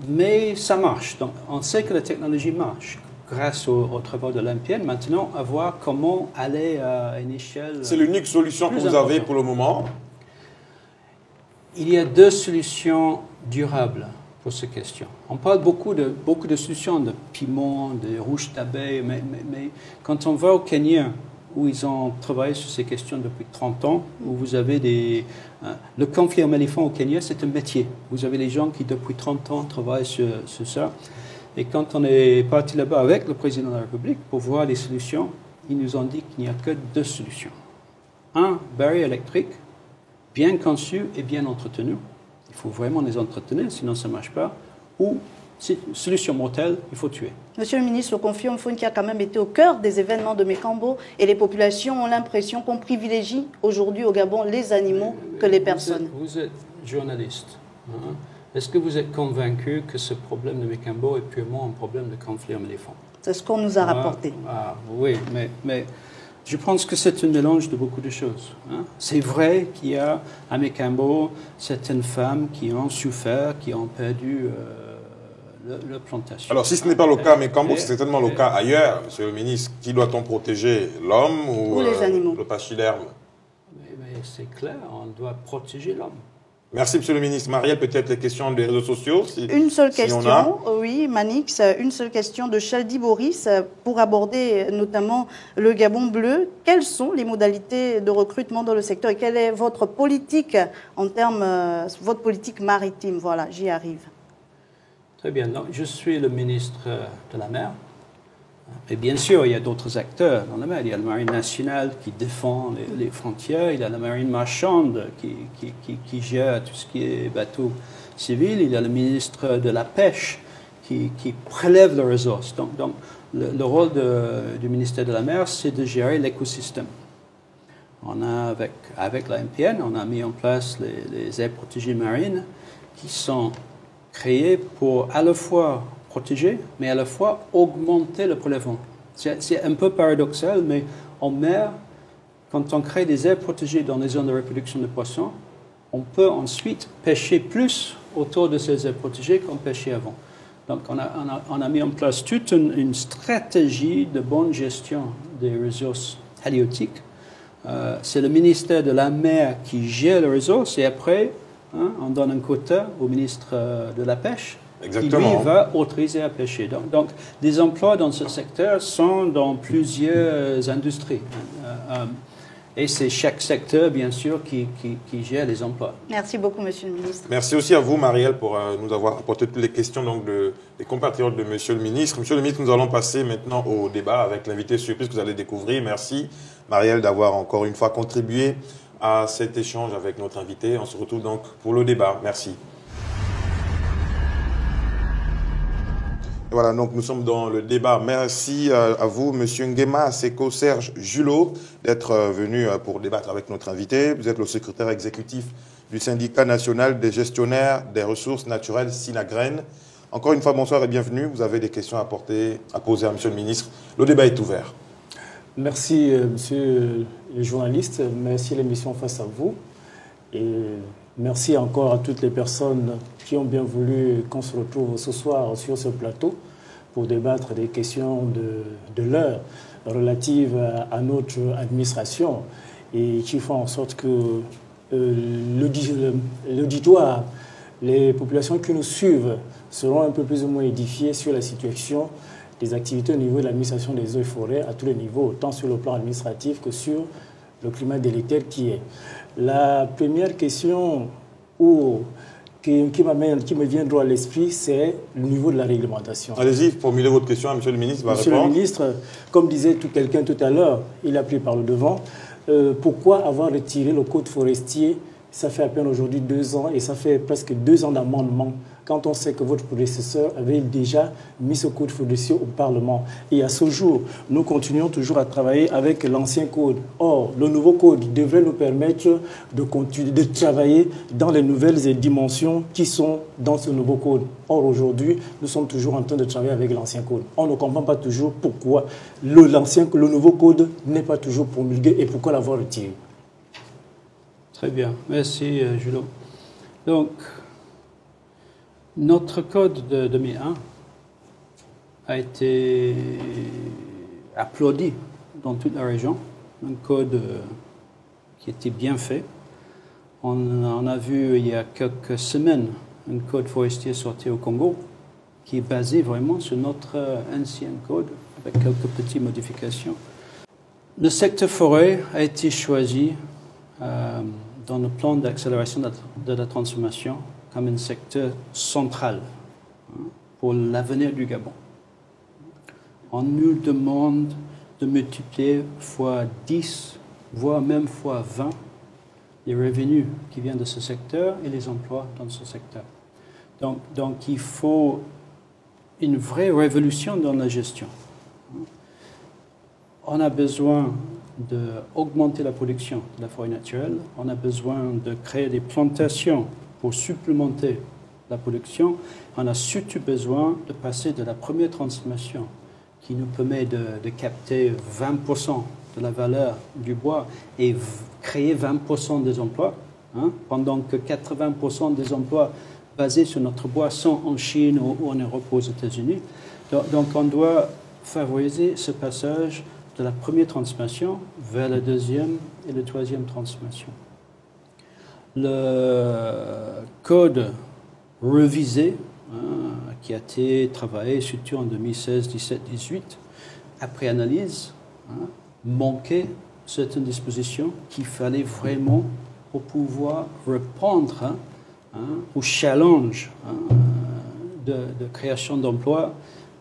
mais ça marche. Donc, on sait que la technologie marche grâce aux travaux de l'AMPN. Maintenant, à voir comment aller à une échelle. C'est l'unique solution que vous avez pour le moment? Il y a deux solutions durables pour ces questions. On parle beaucoup de solutions de piment, de rouge d'abeille, mais quand on va au Kenya, où ils ont travaillé sur ces questions depuis 30 ans, où vous avez le conflit homme-éléphant au Kenya, c'est un métier. Vous avez les gens qui, depuis 30 ans, travaillent sur ça. Et quand on est parti là-bas avec le président de la République pour voir les solutions, ils nous ont dit qu'il n'y a que deux solutions. Un, barrière électrique, bien conçu et bien entretenu. Il faut vraiment les entretenir, sinon ça ne marche pas. Ou, solution mortelle, il faut tuer. Monsieur le ministre, le conflit homme-éléphant qui a quand même été au cœur des événements de Mekambo et les populations ont l'impression qu'on privilégie aujourd'hui au Gabon les animaux que les personnes. Vous êtes journaliste. Est-ce que vous êtes convaincu que ce problème de Mekambo est purement un problème de conflit homme-éléphant? C'est ce qu'on nous a rapporté. Oui, mais je pense que c'est un mélange de beaucoup de choses. C'est vrai qu'il y a à Mekambo certaines femmes qui ont souffert, qui ont perdu leur plantation. Alors, si ce n'est pas le cas à Mekambo, c'est certainement le cas ailleurs, monsieur le ministre. Qui doit-on protéger, l'homme ou les animaux? Le pachyderme? Mais c'est clair, on doit protéger l'homme. Merci, monsieur le ministre. Marielle, peut-être les questions des réseaux sociaux Une seule question, oui, Manix, une seule question de Chaldi Boris pour aborder notamment le Gabon bleu. Quelles sont les modalités de recrutement dans le secteur et quelle est votre politique en termes, votre politique maritime? Voilà, j'y arrive. Très bien. Donc, je suis le ministre de la mer. Et bien sûr, il y a d'autres acteurs dans la mer. Il y a la marine nationale qui défend les frontières. Il y a la marine marchande qui gère tout ce qui est bateau civil. Il y a le ministre de la pêche qui prélève les ressources. Donc le rôle du ministère de la mer, c'est de gérer l'écosystème. On a, avec l'AMPN, on a mis en place les aires protégées marines qui sont créées pour à la fois protéger, mais à la fois augmenter le prélèvement. C'est un peu paradoxal, mais en mer, quand on crée des aires protégées dans les zones de reproduction de poissons, on peut ensuite pêcher plus autour de ces aires protégées qu'on pêchait avant. Donc on a mis en place toute une stratégie de bonne gestion des ressources halieutiques. C'est le ministère de la mer qui gère les ressources et après, on donne un quota au ministre de la Pêche Exactement. Qui lui va autoriser à pêcher. Donc, des emplois dans ce secteur sont dans plusieurs industries. Et c'est chaque secteur, bien sûr, qui gère les emplois. Merci beaucoup, Monsieur le ministre. Merci aussi à vous, Marielle, pour nous avoir apporté toutes les questions donc, des compatriotes de Monsieur le ministre. Monsieur le ministre, nous allons passer maintenant au débat avec l'invité surprise que vous allez découvrir. Merci, Marielle, d'avoir encore une fois contribué à cet échange avec notre invité. On se retrouve donc pour le débat. Merci. Voilà, donc nous sommes dans le débat. Merci à vous, Monsieur Nguema Seko Serge Julot, d'être venu pour débattre avec notre invité. Vous êtes le secrétaire exécutif du syndicat national des gestionnaires des ressources naturelles Sinagren. Encore une fois, bonsoir et bienvenue. Vous avez des questions à poser à Monsieur le ministre. Le débat est ouvert. Merci, monsieur le journaliste. Merci l'émission Face à vous. Et merci encore à toutes les personnes qui ont bien voulu qu'on se retrouve ce soir sur ce plateau pour débattre des questions de l'heure relatives à notre administration et qui font en sorte que l'auditoire, les populations qui nous suivent seront un peu plus ou moins édifiées sur la situation des activités au niveau de l'administration des eaux et forêts à tous les niveaux, autant sur le plan administratif que sur le climat délétère qui est. La première question qui me vient droit à l'esprit, c'est le niveau de la réglementation. Allez-y, formulez votre question à Monsieur le ministre. Monsieur le ministre, comme disait quelqu'un tout à l'heure, il a pris par le devant. Pourquoi avoir retiré le code forestier? Ça fait à peine aujourd'hui 2 ans et ça fait presque 2 ans d'amendement quand on sait que votre prédécesseur avait déjà mis ce code forestier au Parlement. Et à ce jour, nous continuons toujours à travailler avec l'ancien code. Or, le nouveau code devrait nous permettre de travailler dans les nouvelles dimensions qui sont dans ce nouveau code. Or, aujourd'hui, nous sommes toujours en train de travailler avec l'ancien code. On ne comprend pas toujours pourquoi le nouveau code n'est pas toujours promulgué et pourquoi l'avoir retiré. Très bien. Merci, Julot. Donc, notre code de 2001 a été applaudi dans toute la région. Un code qui était bien fait. On a vu il y a quelques semaines un code forestier sorti au Congo qui est basé vraiment sur notre ancien code avec quelques petites modifications. Le secteur forêt a été choisi dans le plan d'accélération de la transformation comme un secteur central pour l'avenir du Gabon. On nous demande de multiplier fois 10, voire même fois 20, les revenus qui viennent de ce secteur et les emplois dans ce secteur. Donc il faut une vraie révolution dans la gestion. On a besoin d'augmenter la production de la forêt naturelle, on a besoin de créer des plantations pour supplémenter la production, on a surtout besoin de passer de la première transformation qui nous permet de capter 20% de la valeur du bois et créer 20% des emplois, pendant que 80% des emplois basés sur notre bois sont en Chine ou en Europe ou aux États-Unis. Donc on doit favoriser ce passage de la première transformation vers la deuxième et la troisième transformation. Le code révisé, qui a été travaillé surtout en 2016, 17, 18, après analyse, manquait certaines dispositions qu'il fallait vraiment pour pouvoir répondre au challenge de création d'emplois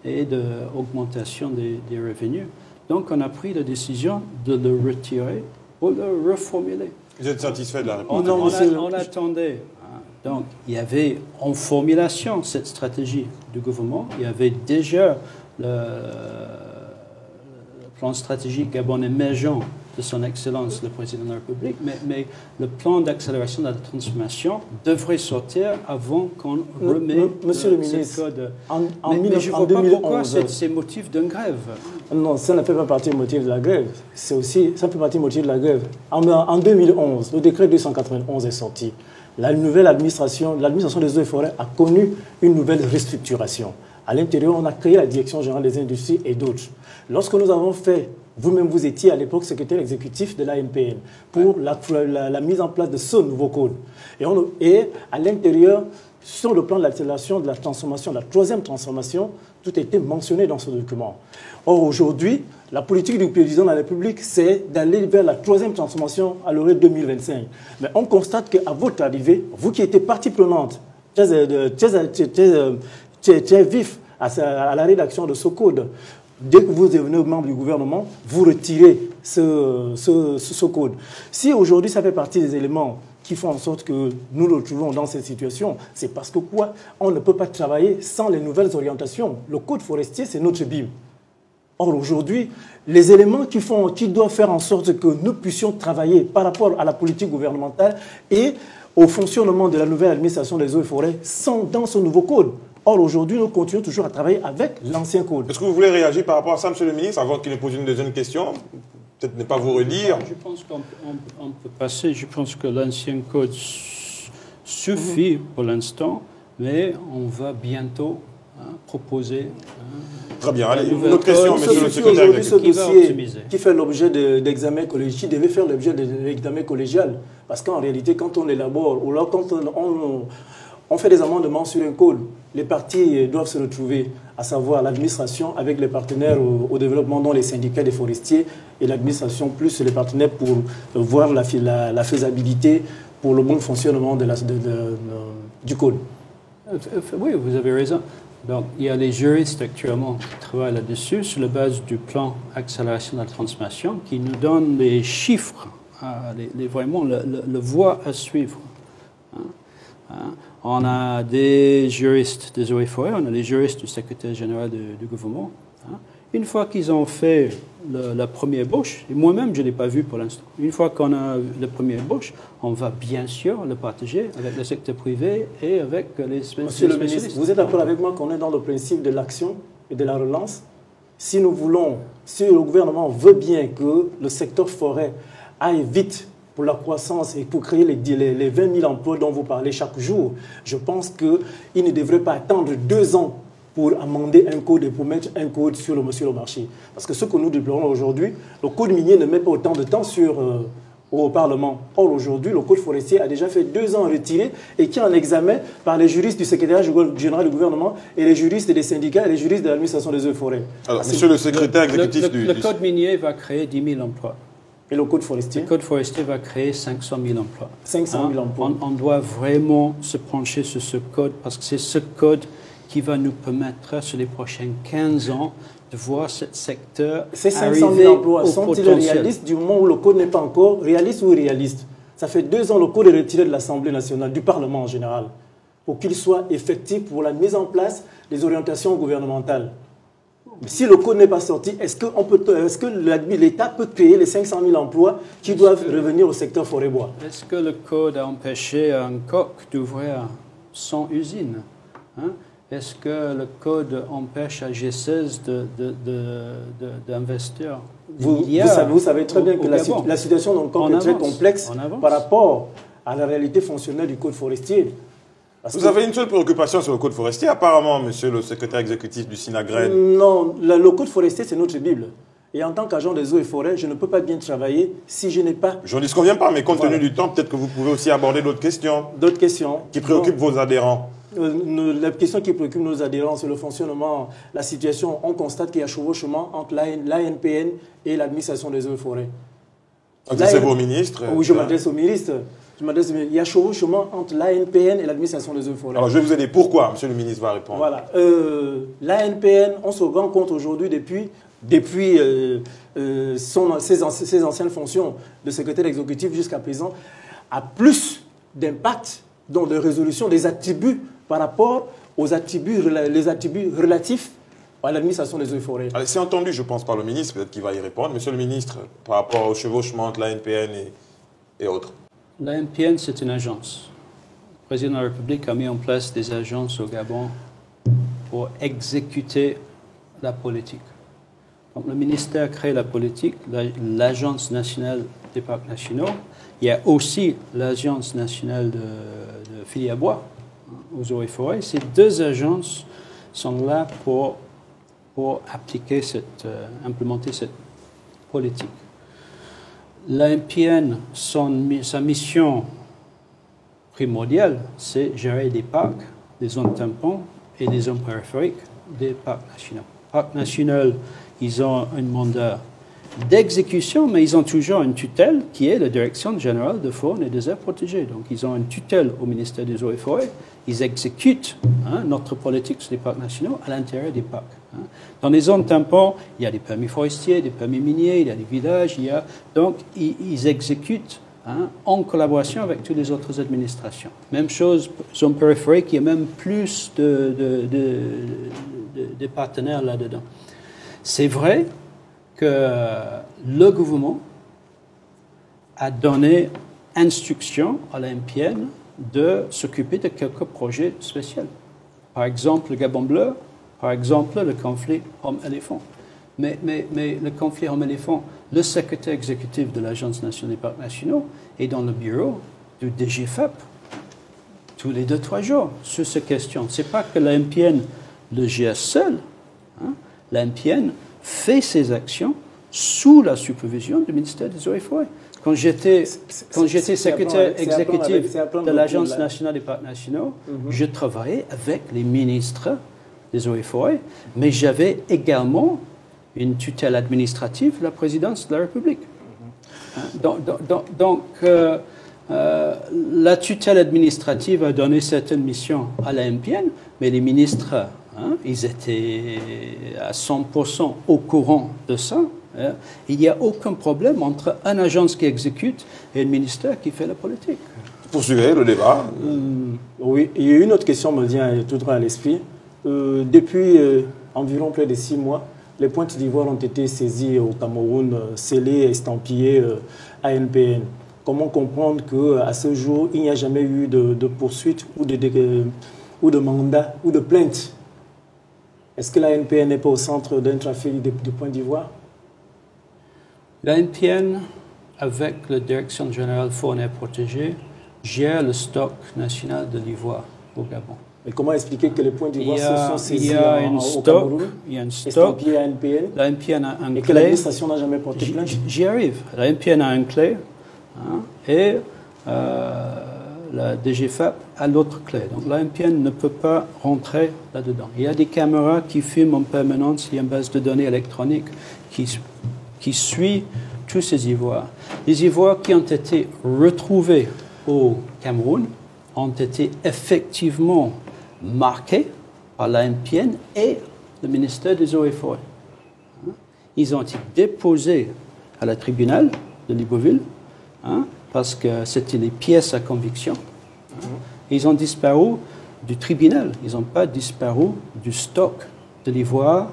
et d'augmentation des revenus. Donc, on a pris la décision de le retirer pour le reformuler. Vous êtes satisfait de la réponse? On attendait. Donc, il y avait en formulation cette stratégie du gouvernement. Il y avait déjà le plan stratégique Gabon émergent de son Excellence, le Président de la République, mais le plan d'accélération de la transformation devrait sortir avant qu'on remette Monsieur le ministre, code. Mais je ne vois pas pourquoi c'est motif d'une grève. Non, ça ne fait pas partie du motif de la grève. Ça fait partie du motif de la grève. En 2011, le décret 291 est sorti. La nouvelle l'administration des eaux et forêts a connu une nouvelle restructuration. À l'intérieur, on a créé la Direction générale des industries et d'autres. Lorsque nous avons fait Vous-même, vous étiez à l'époque secrétaire exécutif de l'ANPN pour la mise en place de ce nouveau code. Et à l'intérieur, sur le plan de l'accélération de la transformation, de la troisième transformation, tout a été mentionné dans ce document. Or, aujourd'hui, la politique du président de la République, c'est d'aller vers la troisième transformation à l'horizon 2025. Mais on constate qu'à votre arrivée, vous qui étiez partie prenante, très vif à la rédaction de ce code, dès que vous devenez membre du gouvernement, vous retirez ce code. Si aujourd'hui, ça fait partie des éléments qui font en sorte que nous nous retrouvons dans cette situation, c'est parce que quoi? On ne peut pas travailler sans les nouvelles orientations. Le code forestier, c'est notre Bible. Or, aujourd'hui, les éléments qui doivent faire en sorte que nous puissions travailler par rapport à la politique gouvernementale et au fonctionnement de la nouvelle administration des eaux et forêts sont dans ce nouveau code. Or, aujourd'hui, nous continuons toujours à travailler avec l'ancien code. Est-ce que vous voulez réagir par rapport à ça, Monsieur le ministre, avant qu'il ne pose une deuxième question? Peut-être ne pas vous relire. Je pense qu'on peut passer. Je pense que l'ancien code suffit pour l'instant, mais on va bientôt proposer. Très bien. Allez, une autre question, Monsieur le secrétaire. Aujourd'hui, ce dossier qui fait l'objet d'examen collégial, qui devait faire l'objet d'examen collégial, parce qu'en réalité, quand on élabore, ou là, quand on fait des amendements sur un code, les parties doivent se retrouver, à savoir l'administration avec les partenaires au développement, dont les syndicats des forestiers, et l'administration plus les partenaires pour voir la faisabilité pour le bon fonctionnement du code. Oui, vous avez raison. Donc, il y a les juristes actuellement qui travaillent là-dessus sur la base du plan accélération de la transformation qui nous donne les chiffres, vraiment le voie à suivre. On a des juristes des eaux et forêts, on a les juristes du secrétaire général du gouvernement. Une fois qu'ils ont fait la première ébauche, et moi-même je ne l'ai pas vu pour l'instant, une fois qu'on a la première ébauche, on va bien sûr le partager avec le secteur privé et avec les spécialistes. Monsieur le ministre, vous êtes d'accord avec moi qu'on est dans le principe de l'action et de la relance? Si nous voulons, si le gouvernement veut bien que le secteur forêt aille vite pour la croissance et pour créer les 20 000 emplois dont vous parlez chaque jour, je pense qu'il ne devrait pas attendre 2 ans pour amender un code et pour mettre un code sur le marché. Parce que ce que nous déplorons aujourd'hui, le code minier ne met pas autant de temps au Parlement. Or, aujourd'hui, le code forestier a déjà fait 2 ans retiré et qui est en examen par les juristes du secrétariat général du gouvernement et les juristes des syndicats et les juristes de l'administration des eaux et forêts. Alors, monsieur le secrétaire exécutif le code minier va créer 10 000 emplois. Et le code forestier? Le code forestier va créer 500 000 emplois. 500 000 emplois. On doit vraiment se pencher sur ce code parce que c'est ce code qui va nous permettre, sur les prochains 15 ans, de voir ce secteur Ces 500 000 emplois sont-ils réalistes du moment où le code n'est pas encore réaliste ou irréaliste? Ça fait 2 ans que le code est retiré de l'Assemblée nationale, du Parlement en général, pour qu'il soit effectif pour la mise en place des orientations gouvernementales. Si le code n'est pas sorti, est-ce que l'État peut créer les 500 000 emplois qui doivent revenir au secteur forêt-bois? Est-ce que le code a empêché un coq d'ouvrir 100 usines? Est-ce que le code empêche à G16 d'investir? Vous savez très bien que la situation dans le coq est très complexe par rapport à la réalité fonctionnelle du code forestier. Vous avez une seule préoccupation sur le code forestier, apparemment, monsieur le secrétaire exécutif du SINAGREN. Non, le code forestier, c'est notre Bible. Et en tant qu'agent des eaux et forêts, je ne peux pas bien travailler si je n'ai pas... Je ne disconviens pas, mais compte tenu du temps, peut-être que vous pouvez aussi aborder d'autres questions. D'autres questions. Qui préoccupent vos adhérents. La question qui préoccupe nos adhérents, c'est le fonctionnement, la situation. On constate qu'il y a chevauchement entre l'ANPN et l'administration des eaux et forêts. Adressez-vous au ministre. Oui, je m'adresse au ministre. Il y a chevauchement entre l'ANPN et l'administration des eaux et forêts. Alors, je vais vous aider. Pourquoi? Monsieur le ministre va répondre. Voilà. L'ANPN, on se rend compte aujourd'hui, depuis ses anciennes fonctions de secrétaire exécutif jusqu'à présent, a plus d'impact dans les résolutions des attributs par rapport aux attributs relatifs à l'administration des eaux et forêts. C'est entendu, je pense, par le ministre, peut-être qu'il va y répondre. Monsieur le ministre, par rapport au chevauchement entre l'ANPN et autres. L'ANPN, c'est une agence. Le président de la République a mis en place des agences au Gabon pour exécuter la politique. Donc, le ministère crée la politique, l'Agence nationale des parcs nationaux. Il y a aussi l'Agence nationale de filière bois aux eaux et forêts. Ces 2 agences sont là pour implémenter cette politique. L'AMPN, sa mission primordiale, c'est gérer des parcs, des zones tampons et des zones périphériques des parcs nationaux. Parcs nationaux, ils ont un mandat d'exécution, mais ils ont toujours une tutelle qui est la Direction générale de faune et des aires protégées. Donc, ils ont une tutelle au ministère des Eaux et Forêts. Ils exécutent notre politique sur les parcs nationaux à l'intérieur des parcs. Dans les zones tampons, il y a des permis forestiers, des permis miniers, il y a des villages, donc ils exécutent en collaboration avec toutes les autres administrations. Même chose, zone périphérique, il y a même plus de partenaires là-dedans. C'est vrai que le gouvernement a donné instruction à l'AMPN de s'occuper de quelques projets spéciaux. Par exemple, le Gabon bleu, par exemple, le conflit homme-éléphant. Mais le conflit homme-éléphant, le secrétaire exécutif de l'Agence nationale des parcs nationaux est dans le bureau du DGFAP tous les 2-3 jours sur ces questions. Ce n'est pas que l'AMPN le gère seul. L'AMPN fait ses actions sous la supervision du ministère des Eaux et Forêts. Quand j'étais secrétaire exécutif de l'Agence nationale des parcs nationaux, je travaillais avec les ministres des Eaux et Forêts, mais j'avais également une tutelle administrative de la présidence de la République. Donc, la tutelle administrative a donné certaines missions à l'AMPN, mais les ministres, ils étaient à 100% au courant de ça. Il n'y a aucun problème entre une agence qui exécute et un ministère qui fait la politique. Poursuivez le débat. Oui, il y a une autre question me vient tout droit à l'esprit. Depuis environ près de 6 mois, les pointes d'ivoire ont été saisies au Cameroun, scellées et estampillées ANPN. Comment comprendre qu'à ce jour, il n'y a jamais eu de poursuite ou de mandat ou de plainte? Est-ce que l'ANPN n'est pas au centre d'un trafic de points d'ivoire? L'ANPN, avec la Direction générale faune et protégée, gère le stock national de l'ivoire au Gabon. Mais comment expliquer que les points d'ivoire sont saisis au Cameroun? Il y a un stock. L'ANPN a un clé. Et que l'administration n'a jamais porté plainte? J'y arrive. L'ANPN a un clé et la DGFAP a l'autre clé. Donc l'ANPN ne peut pas rentrer là-dedans. Il y a des caméras qui filment en permanence. Il y a une base de données électronique qui suit tous ces ivoires. Les ivoires qui ont été retrouvés au Cameroun ont été effectivement marqués par l'ANPN et le ministère des Eaux et Forêts. Ils ont été déposés à la tribunal de Libreville parce que c'était les pièces à conviction. Ils ont disparu du tribunal. Ils n'ont pas disparu du stock de l'ivoire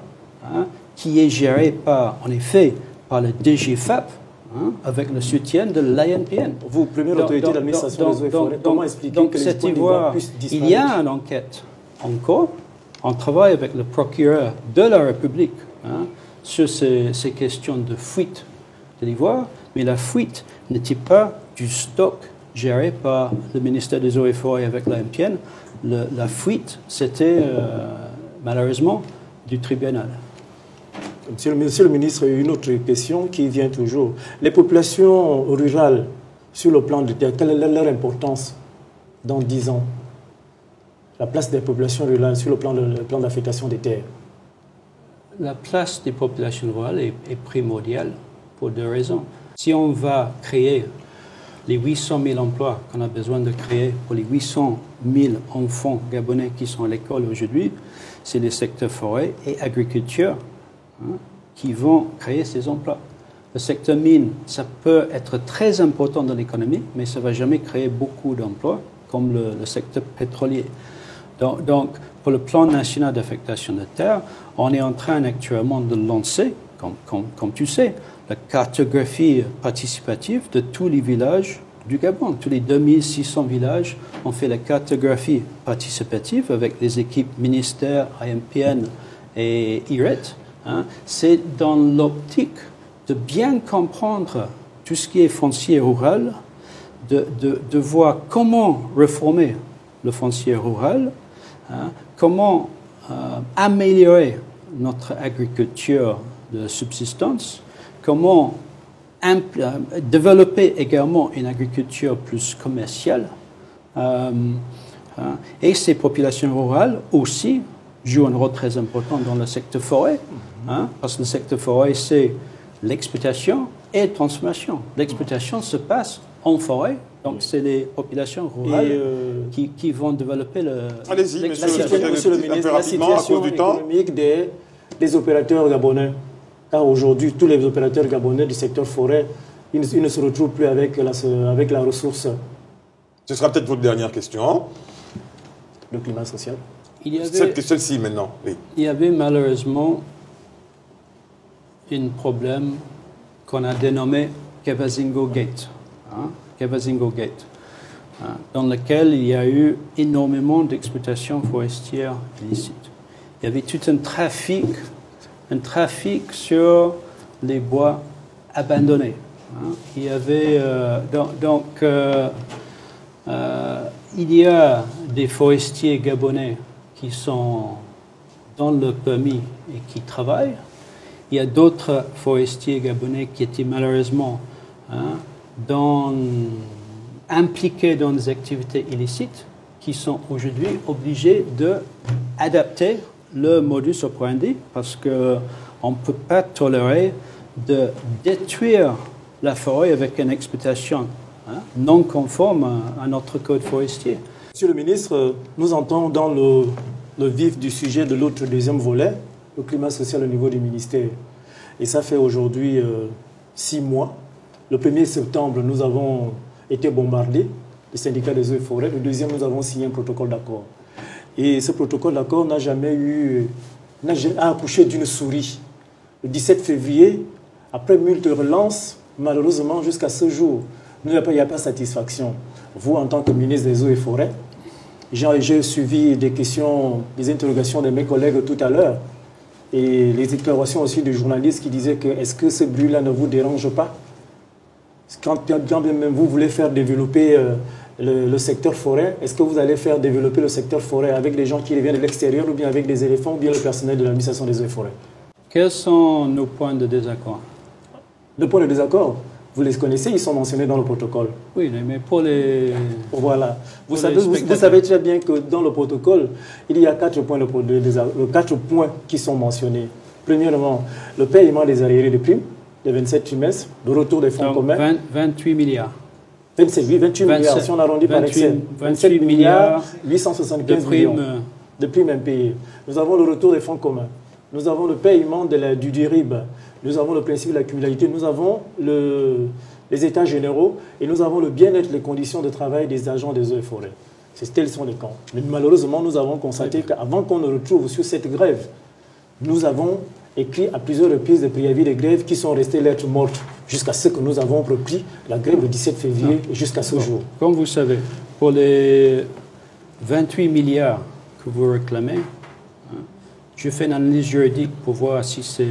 qui est géré par, en effet, par le DGFAP avec le soutien de l'ANPN. Vous, première autorité d'administration des Eaux et Forêts, comment expliquer que les points d'ivoire puissent disparaître? Il y a une enquête en cours. On travaille avec le procureur de la République sur ces questions de fuite de l'ivoire, mais la fuite n'était pas du stock géré par le ministère des Eaux et Forêts avec l'ANPN. La fuite, c'était malheureusement du tribunal. Monsieur le ministre, une autre question qui vient toujours. Les populations rurales, sur le plan de terre, quelle est leur importance dans 10 ans? La place des populations rurales sur le plan d'affectation des terres? La place des populations rurales est primordiale pour 2 raisons. Si on va créer les 800 000 emplois qu'on a besoin de créer pour les 800 000 enfants gabonais qui sont à l'école aujourd'hui, c'est les secteurs forêt et agriculture qui vont créer ces emplois. Le secteur mine, ça peut être très important dans l'économie, mais ça ne va jamais créer beaucoup d'emplois comme le secteur pétrolier. Donc, pour le plan national d'affectation de terre, on est en train actuellement de lancer, comme tu sais, la cartographie participative de tous les villages du Gabon. Tous les 2600 villages ont fait la cartographie participative avec les équipes ministères, AMPN et IRET. C'est dans l'optique de bien comprendre tout ce qui est foncier rural, de voir comment réformer le foncier rural, comment améliorer notre agriculture de subsistance comment développer également une agriculture plus commerciale. Et ces populations rurales aussi jouent un rôle très important dans le secteur forêt, parce que le secteur forêt, c'est l'exploitation et la transformation. L'exploitation se passe en forêt, donc c'est les populations rurales qui vont développer le... Allez-y, monsieur le ministre, la situation économique des opérateurs gabonais. Car aujourd'hui, tous les opérateurs gabonais du secteur forêt, ils ne se retrouvent plus avec la ressource. Ce sera peut-être votre dernière question. Le climat social. Celle-ci maintenant, oui. Il y avait malheureusement un problème qu'on a dénommé Kevazingo Gate. Kevazingo Gate, dans lequel il y a eu énormément d'exploitations forestières illicites. Il y avait tout un trafic sur les bois abandonnés. Il y avait il y a des forestiers gabonais qui sont dans le permis et qui travaillent. Il y a d'autres forestiers gabonais qui étaient malheureusement impliqués dans des activités illicites, qui sont aujourd'hui obligés d'adapter le modus operandi, parce qu'on ne peut pas tolérer de détruire la forêt avec une exploitation non conforme à notre code forestier. Monsieur le ministre, nous entrons dans le vif du sujet de l'autre deuxième volet, le climat social au niveau du ministère. Et ça fait aujourd'hui 6 mois. Le 1er septembre, nous avons été bombardés, le syndicat des eaux et forêts. Le deuxième, nous avons signé un protocole d'accord. Et ce protocole d'accord n'a jamais accouché d'une souris. Le 17 février, après moult relances, malheureusement, jusqu'à ce jour, il n'y a pas de satisfaction. Vous, en tant que ministre des eaux et forêts, j'ai suivi des questions, des interrogations de mes collègues tout à l'heure, et les déclarations aussi des journalistes qui disaient que est-ce que ce bruit-là ne vous dérange pas? Quand même vous voulez faire développer le secteur forêt, est-ce que vous allez faire développer le secteur forêt avec des gens qui viennent de l'extérieur ou bien avec des éléphants ou bien le personnel de l'administration des eaux et forêts? Quels sont nos points de désaccord? Les points de désaccord, vous les connaissez, ils sont mentionnés dans le protocole. Oui, mais pour les... Voilà. Vous savez très bien que dans le protocole, il y a 4 points qui sont mentionnés. Premièrement, le paiement des arriérés de primes, les 27 trimestres, le retour des fonds communs. 28 milliards. 28 milliards, si on arrondit par excès. 27 milliards 875 millions de primes impayées. Nous avons le retour des fonds communs. Nous avons le paiement du DIRIB. Nous avons le principe de la cumulalité. Nous avons les états généraux et nous avons le bien-être, les conditions de travail des agents des eaux et forêts. Tels sont les camps. Mais malheureusement, nous avons constaté qu'avant qu'on ne retrouve sur cette grève, nous avons écrit à plusieurs reprises des préavis de grève qui sont restés lettres mortes jusqu'à ce que nous avons repris la grève le 17 février jusqu'à ce jour. Comme vous savez, pour les 28 milliards que vous réclamez, je fais une analyse juridique pour voir si c'est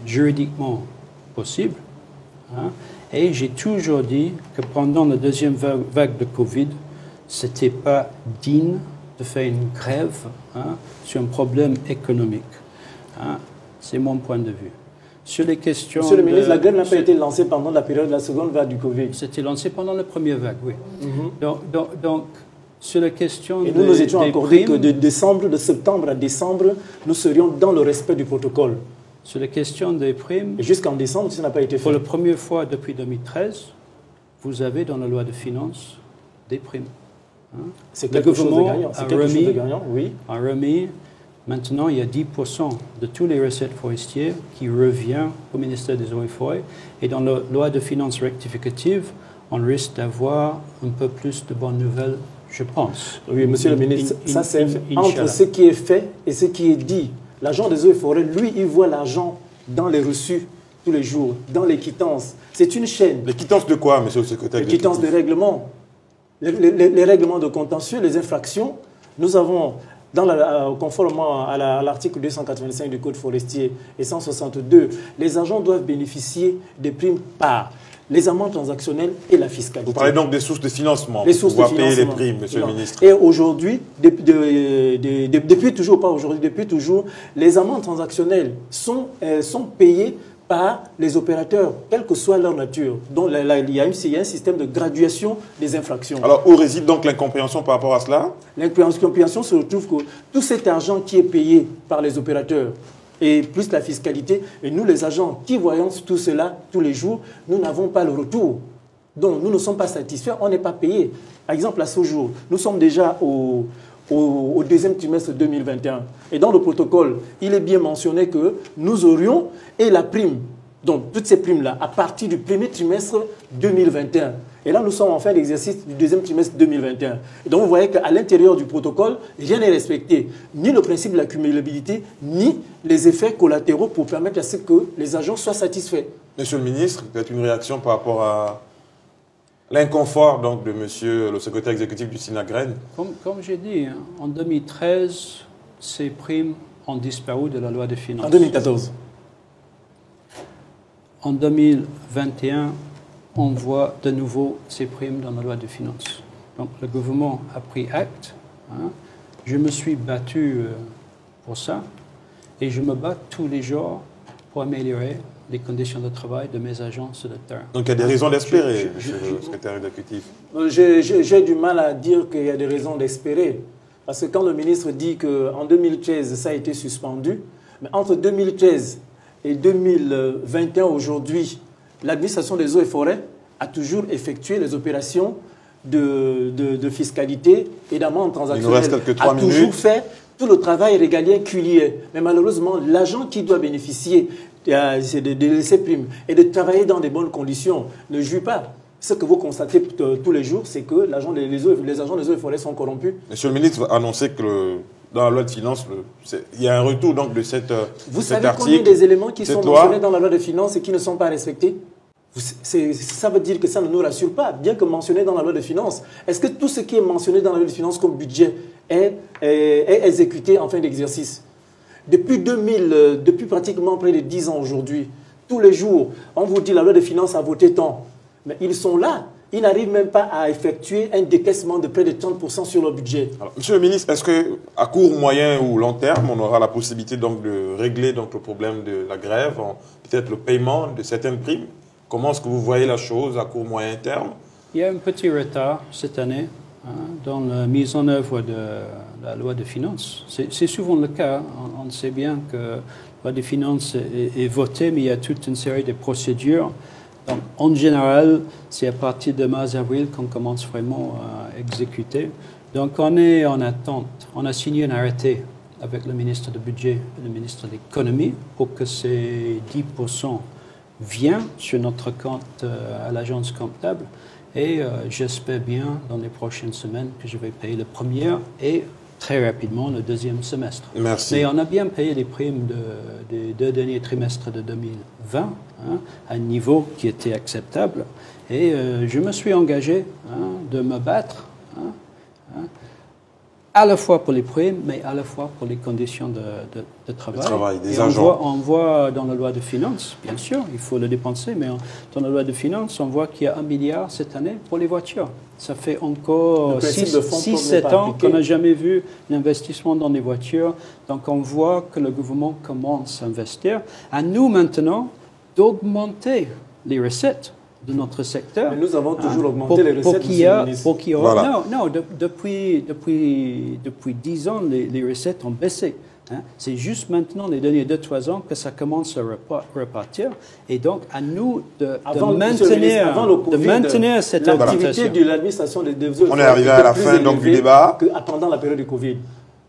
juridiquement possible. Et j'ai toujours dit que pendant la deuxième vague de Covid, ce n'était pas digne de faire une grève sur un problème économique. C'est mon point de vue. Sur les questions... Monsieur le ministre, la grève n'a pas été lancée pendant la période de la seconde vague du Covid. C'était lancé pendant la première vague, oui. Donc, sur la question et nous étions accordés que de septembre à décembre, nous serions dans le respect du protocole. Sur la question des primes... Et jusqu'en décembre, ça n'a pas été fait. Pour la première fois depuis 2013, vous avez dans la loi de finances des primes. C'est quelque chose de gagnant. C'est quelque chose de gagnant, oui. A remis, maintenant, il y a 10% de tous les recettes forestières qui revient au ministère des Eaux et Forêts. Et dans la loi de finances rectificative, on risque d'avoir un peu plus de bonnes nouvelles, je pense. Oui, monsieur le ministre, ça c'est entre ce qui est fait et ce qui est dit. L'agent des Eaux et Forêts, lui, il voit l'argent dans les reçus tous les jours, dans les quittances. C'est une chaîne. Les quittances de quoi, monsieur le secrétaire? Les quittances de règlement. Les règlements de contentieux, les infractions. Nous avons, conformément à l'article 285 du Code forestier et 162, les agents doivent bénéficier des primes par les amendes transactionnelles et la fiscalité. Vous parlez donc des sources de financement pour pouvoir payer les primes, monsieur le ministre. Et aujourd'hui, depuis toujours, pas aujourd'hui, depuis toujours, les amendes transactionnelles sont payées par les opérateurs, quelle que soit leur nature. Donc il y a un système de graduation des infractions. Alors où réside donc l'incompréhension par rapport à cela? L'incompréhension se retrouve que tout cet argent qui est payé par les opérateurs et plus la fiscalité, et nous les agents qui voyons tout cela tous les jours, nous n'avons pas le retour. Donc nous ne sommes pas satisfaits, on n'est pas payé. Par exemple, à ce jour, nous sommes déjà au deuxième trimestre 2021. Et dans le protocole, il est bien mentionné que nous aurions, et la prime, donc toutes ces primes-là, à partir du premier trimestre 2021. Et là, nous sommes en fin d'exercice du deuxième trimestre 2021. Et donc, vous voyez qu'à l'intérieur du protocole, rien n'est respecté. Ni le principe de l'accumulabilité, ni les effets collatéraux pour permettre à ce que les agents soient satisfaits. Monsieur le ministre, peut-être une réaction par rapport à l'inconfort donc, de monsieur le secrétaire exécutif du SINAGREN? Comme j'ai dit, hein, en 2013, ces primes ont disparu de la loi des finances. En 2014. En 2021, on voit de nouveau ces primes dans la loi des finances. Donc le gouvernement a pris acte. Hein. Je me suis battu pour ça et je me bats tous les jours pour améliorer les conditions de travail de mes agents sur le terrain. Donc il y a des raisons d'espérer, monsieur le secrétaire exécutif. J'ai du mal à dire qu'il y a des raisons d'espérer. Parce que quand le ministre dit qu'en 2013, ça a été suspendu, mais entre 2013 et 2021, aujourd'hui, l'administration des eaux et forêts a toujours effectué les opérations de fiscalité et d'amende transactionnelle. Il nous reste quelques 3 minutes. A toujours fait tout le travail régalien qu'il y est. Mais malheureusement, l'agent qui doit bénéficier de ces primes et de travailler dans de bonnes conditions ne jouit pas. Ce que vous constatez tous les jours, c'est que les agents des eaux et forêts sont corrompus. Monsieur le ministre a annoncé que dans la loi de finances, il y a un retour donc de cet article. Vous savez combien des éléments qui sont mentionnés dans la loi de finances et qui ne sont pas respectés? Ça veut dire que ça ne nous rassure pas, bien que mentionné dans la loi de finances. Est-ce que tout ce qui est mentionné dans la loi de finances comme budget est exécuté en fin d'exercice? Depuis pratiquement près de 10 ans aujourd'hui, tous les jours, on vous dit la loi de finances a voté tant. Mais ils sont là. Ils n'arrivent même pas à effectuer un décaissement de près de 30% sur leur budget. Alors, monsieur le ministre, est-ce qu'à court, moyen ou long terme, on aura la possibilité donc, de régler donc, le problème de la grève, peut-être le paiement de certaines primes? Comment est-ce que vous voyez la chose à court, moyen terme? Il y a un petit retard cette année dans la mise en œuvre de la loi de finances. C'est souvent le cas. On sait bien que la loi de finances est votée, mais il y a toute une série de procédures. Donc, en général, c'est à partir de mars-avril qu'on commence vraiment à exécuter. Donc, on est en attente. On a signé un arrêté avec le ministre du Budget et le ministre de l'Économie pour que ces 10% viennent sur notre compte à l'agence comptable. Et j'espère bien, dans les prochaines semaines, que je vais payer le premier et très rapidement le deuxième semestre. Merci. Mais on a bien payé les primes des 2 derniers trimestres de 2020 à un niveau qui était acceptable. Et je me suis engagé de me battre à la fois pour les primes, mais à la fois pour les conditions de travail. Le travail des et agents. On voit dans la loi de finances, bien sûr, il faut le dépenser, mais dans la loi de finances, on voit qu'il y a 1 milliard cette année pour les voitures. Ça fait encore 6-7 ans qu'on n'a jamais vu l'investissement dans les voitures. Donc on voit que le gouvernement commence à investir. À nous maintenant d'augmenter les recettes de notre secteur. Mais nous avons toujours augmenté les recettes, monsieur le ministre. Voilà. Non, depuis 10 ans, les recettes ont baissé. C'est juste maintenant, les derniers 2-3 ans, que ça commence à repartir. Et donc, à nous de maintenir cette l'activité de l'administration des développements. On est arrivé à la fin donc, du débat. Pendant la période du Covid.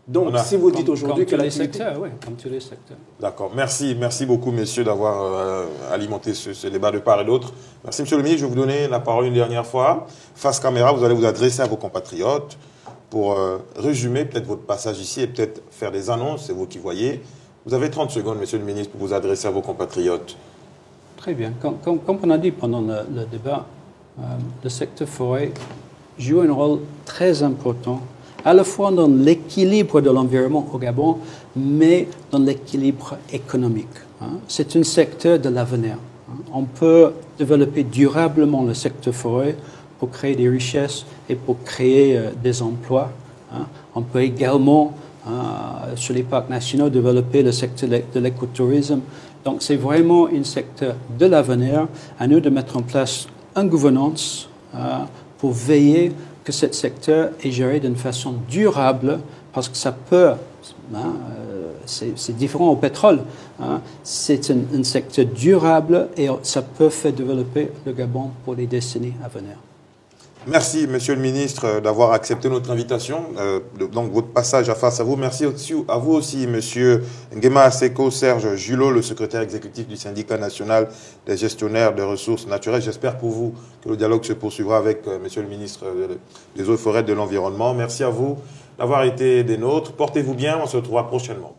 Donc, si vous dites aujourd'hui que l'activité... Comme tous les secteurs. D'accord. Merci beaucoup, messieurs, d'avoir alimenté ce débat de part et d'autre. Merci, monsieur le ministre. Je vais vous donner la parole une dernière fois. Face caméra, vous allez vous adresser à vos compatriotes pour résumer peut-être votre passage ici et peut-être faire des annonces. C'est vous qui voyez. Vous avez 30 secondes, monsieur le ministre, pour vous adresser à vos compatriotes. Très bien. Comme on a dit pendant le débat, le secteur forêt joue un rôle très important à la fois dans l'équilibre de l'environnement au Gabon, mais dans l'équilibre économique. C'est un secteur de l'avenir. On peut développer durablement le secteur forêt pour créer des richesses et pour créer des emplois. On peut également sur les parcs nationaux, développer le secteur de l'écotourisme. Donc c'est vraiment un secteur de l'avenir. À nous de mettre en place une gouvernance pour veiller que ce secteur est géré d'une façon durable, parce que ça peut, c'est différent au pétrole, c'est un secteur durable et ça peut faire développer le Gabon pour les décennies à venir. Merci, Monsieur le ministre, d'avoir accepté notre invitation. Donc, votre passage à Face à vous. Merci à vous aussi, Monsieur Nguema Aseko Serge Julot, le secrétaire exécutif du syndicat national des gestionnaires de ressources naturelles. J'espère pour vous que le dialogue se poursuivra avec Monsieur le ministre des Eaux et Forêts de l'Environnement. Merci à vous d'avoir été des nôtres. Portez-vous bien. On se retrouvera prochainement.